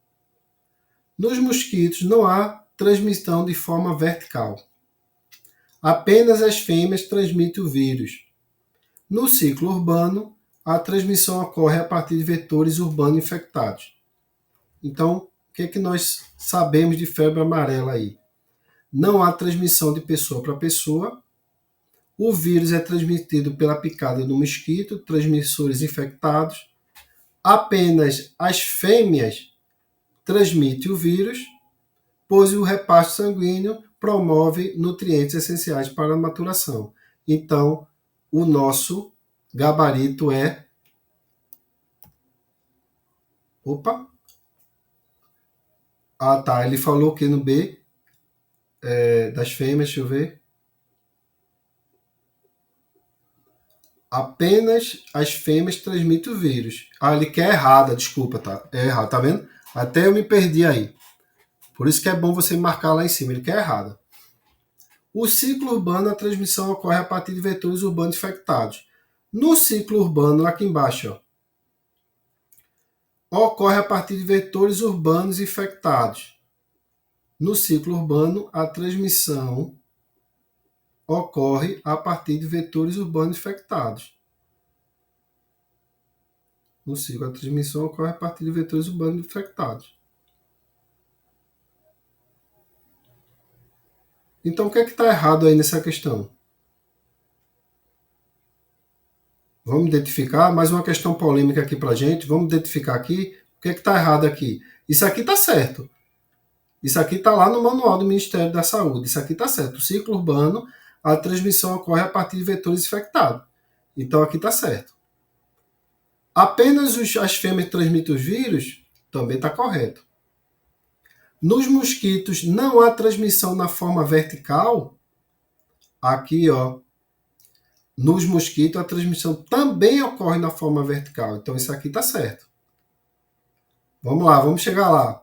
S1: Nos mosquitos não há transmissão de forma vertical. Apenas as fêmeas transmitem o vírus. No ciclo urbano, a transmissão ocorre a partir de vetores urbanos infectados. Então, o que é que nós sabemos de febre amarela aí? Não há transmissão de pessoa para pessoa. O vírus é transmitido pela picada do mosquito, transmissores infectados. Apenas as fêmeas transmitem o vírus, pois o reparto sanguíneo promove nutrientes essenciais para a maturação. Então, o nosso gabarito é... Opa! Ah, tá. Ele falou que no B, das fêmeas, deixa eu ver. Apenas as fêmeas transmitem o vírus. Ah, ele quer errada, desculpa, tá? É errado, tá vendo? Até eu me perdi aí. Por isso que é bom você marcar lá em cima, ele quer errada. O ciclo urbano, a transmissão ocorre a partir de vetores urbanos infectados. No ciclo urbano, aqui embaixo, ó, ocorre a partir de vetores urbanos infectados. No ciclo urbano, a transmissão ocorre a partir de vetores urbanos infectados. No ciclo, a transmissão ocorre a partir de vetores urbanos infectados. Então, o que é que está errado aí nessa questão? Vamos identificar mais uma questão polêmica aqui para a gente. Vamos identificar aqui o que é que está errado aqui. Isso aqui está certo. Isso aqui está lá no manual do Ministério da Saúde. Isso aqui está certo. O ciclo urbano, a transmissão ocorre a partir de vetores infectados. Então, aqui está certo. Apenas as fêmeas transmitem os vírus, também está correto. Nos mosquitos não há transmissão na forma vertical. Aqui, ó. Nos mosquitos a transmissão também ocorre na forma vertical. Então isso aqui está certo. Vamos lá, vamos chegar lá.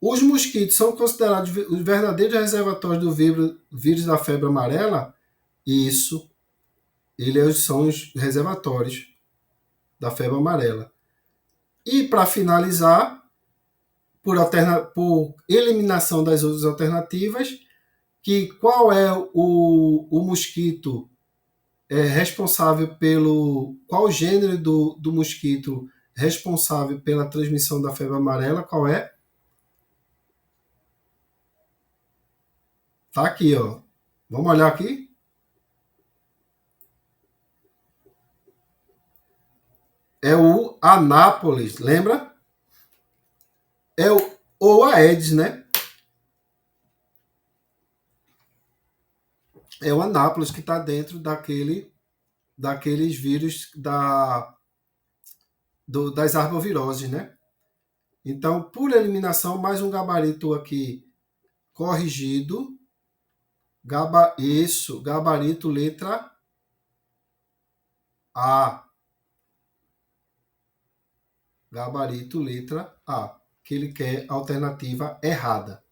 S1: Os mosquitos são considerados os verdadeiros reservatórios do vírus da febre amarela? Isso. Eles são os reservatórios da febre amarela. E para finalizar, por eliminação das outras alternativas, que qual é o mosquito responsável pelo... Qual gênero do mosquito responsável pela transmissão da febre amarela? Qual é? Tá aqui, ó. Vamos olhar aqui? É o Anápolis, lembra? Ou a Aedes, né? É o Anápolis que está dentro daqueles vírus das arboviroses, né? Então, por eliminação, mais um gabarito aqui corrigido. Gabarito letra A. Gabarito letra A. Que ele quer a alternativa errada.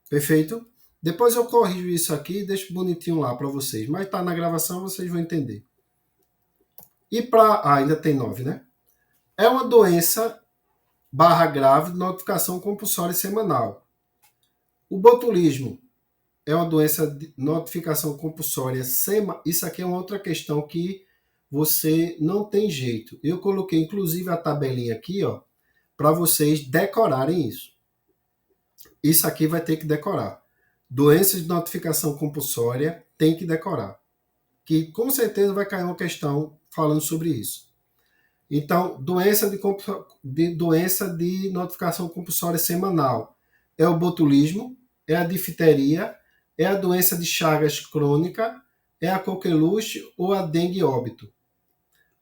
S1: Perfeito? Depois eu corrijo isso aqui e deixo bonitinho lá para vocês. Mas tá na gravação, vocês vão entender. E para... ainda tem 9, né? É uma doença /grave de notificação compulsória semanal. O botulismo é uma doença de notificação compulsória semanal. Isso aqui é uma outra questão que você não tem jeito. Eu coloquei inclusive a tabelinha aqui, ó, para vocês decorarem isso. Isso aqui vai ter que decorar. Doença de notificação compulsória tem que decorar. Que com certeza vai cair uma questão falando sobre isso. Então, doença de notificação compulsória semanal é o botulismo, é a difteria, é a doença de Chagas crônica, é a coqueluche ou a dengue óbito.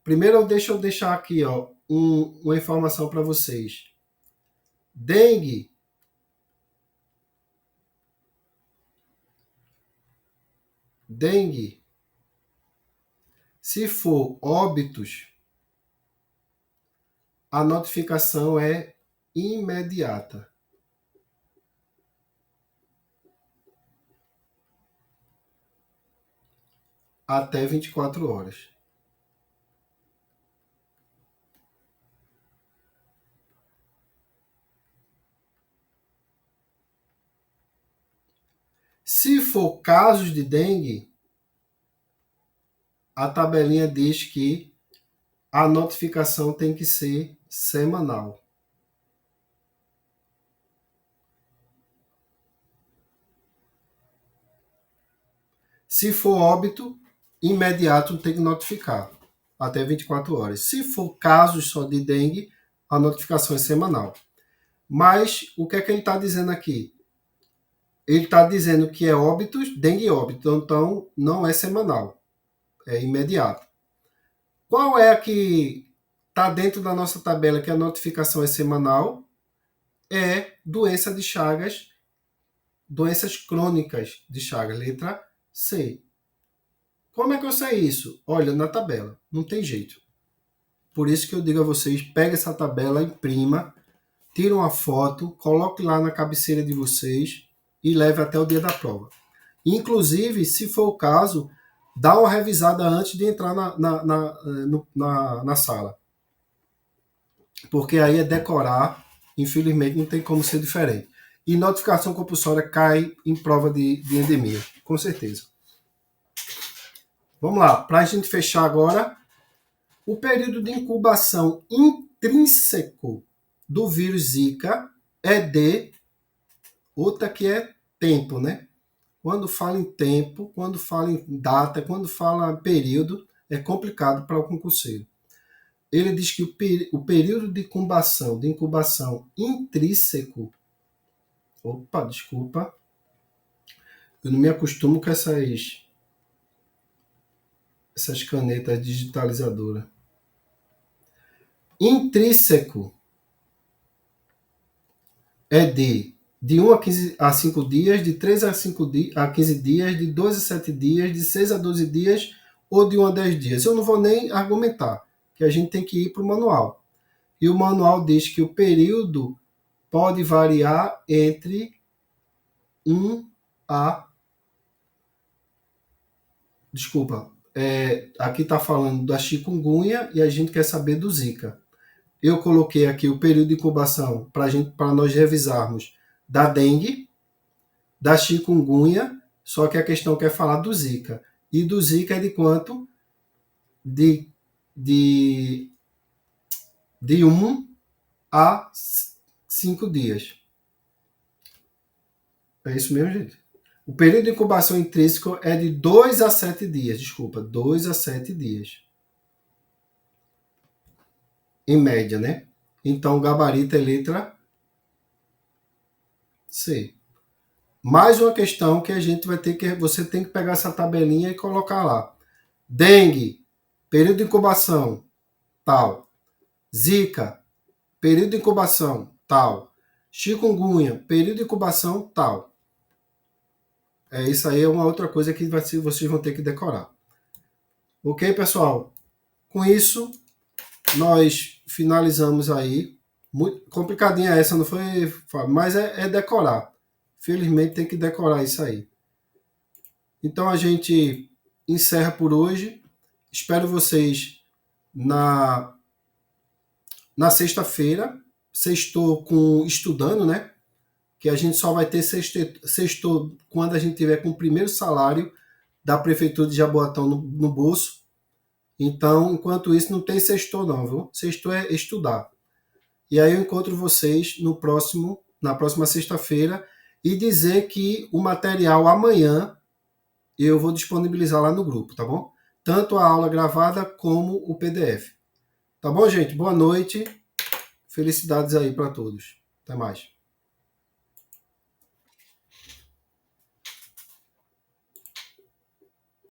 S1: Primeiro, deixa eu deixar aqui, ó, uma informação para vocês. Dengue se for óbitos, a notificação é imediata. Até 24 horas. Se for casos de dengue, a tabelinha diz que a notificação tem que ser semanal. Se for óbito, imediato tem que notificar, até 24 horas. Se for casos só de dengue, a notificação é semanal. Mas o que é que ele está dizendo aqui? Ele está dizendo que é óbitos, dengue óbito, então não é semanal, é imediato. Qual é a que está dentro da nossa tabela que a notificação é semanal? É doença de Chagas, doenças crônicas de Chagas, letra C. Como é que eu sei isso? Olha na tabela, não tem jeito. Por isso que eu digo a vocês, pega essa tabela, imprima, tira uma foto, coloque lá na cabeceira de vocês e leve até o dia da prova. Inclusive, se for o caso, dá uma revisada antes de entrar na sala. Porque aí é decorar, infelizmente não tem como ser diferente. E notificação compulsória cai em prova de endemia, com certeza. Vamos lá, para a gente fechar agora, o período de incubação intrínseco do vírus Zika é de, outra que é tempo, né? Quando fala em tempo, quando fala em data, quando fala em período, é complicado para o concurseiro. Ele diz que o período de incubação intrínseco. Opa, desculpa. Eu não me acostumo com essas canetas digitalizadoras. Intrínseco é de 1 a 5 dias, de 3 a 15 dias, de 2 a 7 dias, de 6 a 12 dias ou de 1 a 10 dias. Eu não vou nem argumentar, que a gente tem que ir para o manual. E o manual diz que o período pode variar entre 1 a... Desculpa, aqui está falando da chikungunya e a gente quer saber do Zika. Eu coloquei aqui o período de incubação para nós revisarmos da dengue, da chikungunya, só que a questão quer falar do Zika. E do Zika é de quanto? De 1 a 5 dias. É isso mesmo, gente? O período de incubação intrínseco é de 2 a 7 dias. Desculpa, 2 a 7 dias. Em média, né? Então, o gabarito é letra C. Mais uma questão que a gente vai ter que... Você tem que pegar essa tabelinha e colocar lá. Dengue, período de incubação, tal. Zika, período de incubação, tal. Chikungunya, período de incubação, tal. Isso aí é uma outra coisa que vocês vão ter que decorar. Ok, pessoal? Com isso, nós finalizamos aí. Muito complicadinha essa, não foi? Mas é decorar. Felizmente tem que decorar isso aí. Então a gente encerra por hoje. Espero vocês na sexta-feira. Sextou estudando, né? Que a gente só vai ter sextou quando a gente tiver com o primeiro salário da Prefeitura de Jaboatão no bolso. Então, enquanto isso, não tem sextou não, viu? Sextou é estudar. E aí eu encontro vocês na próxima sexta-feira e dizer que o material amanhã eu vou disponibilizar lá no grupo, tá bom? Tanto a aula gravada como o PDF. Tá bom, gente? Boa noite. Felicidades aí para todos. Até mais.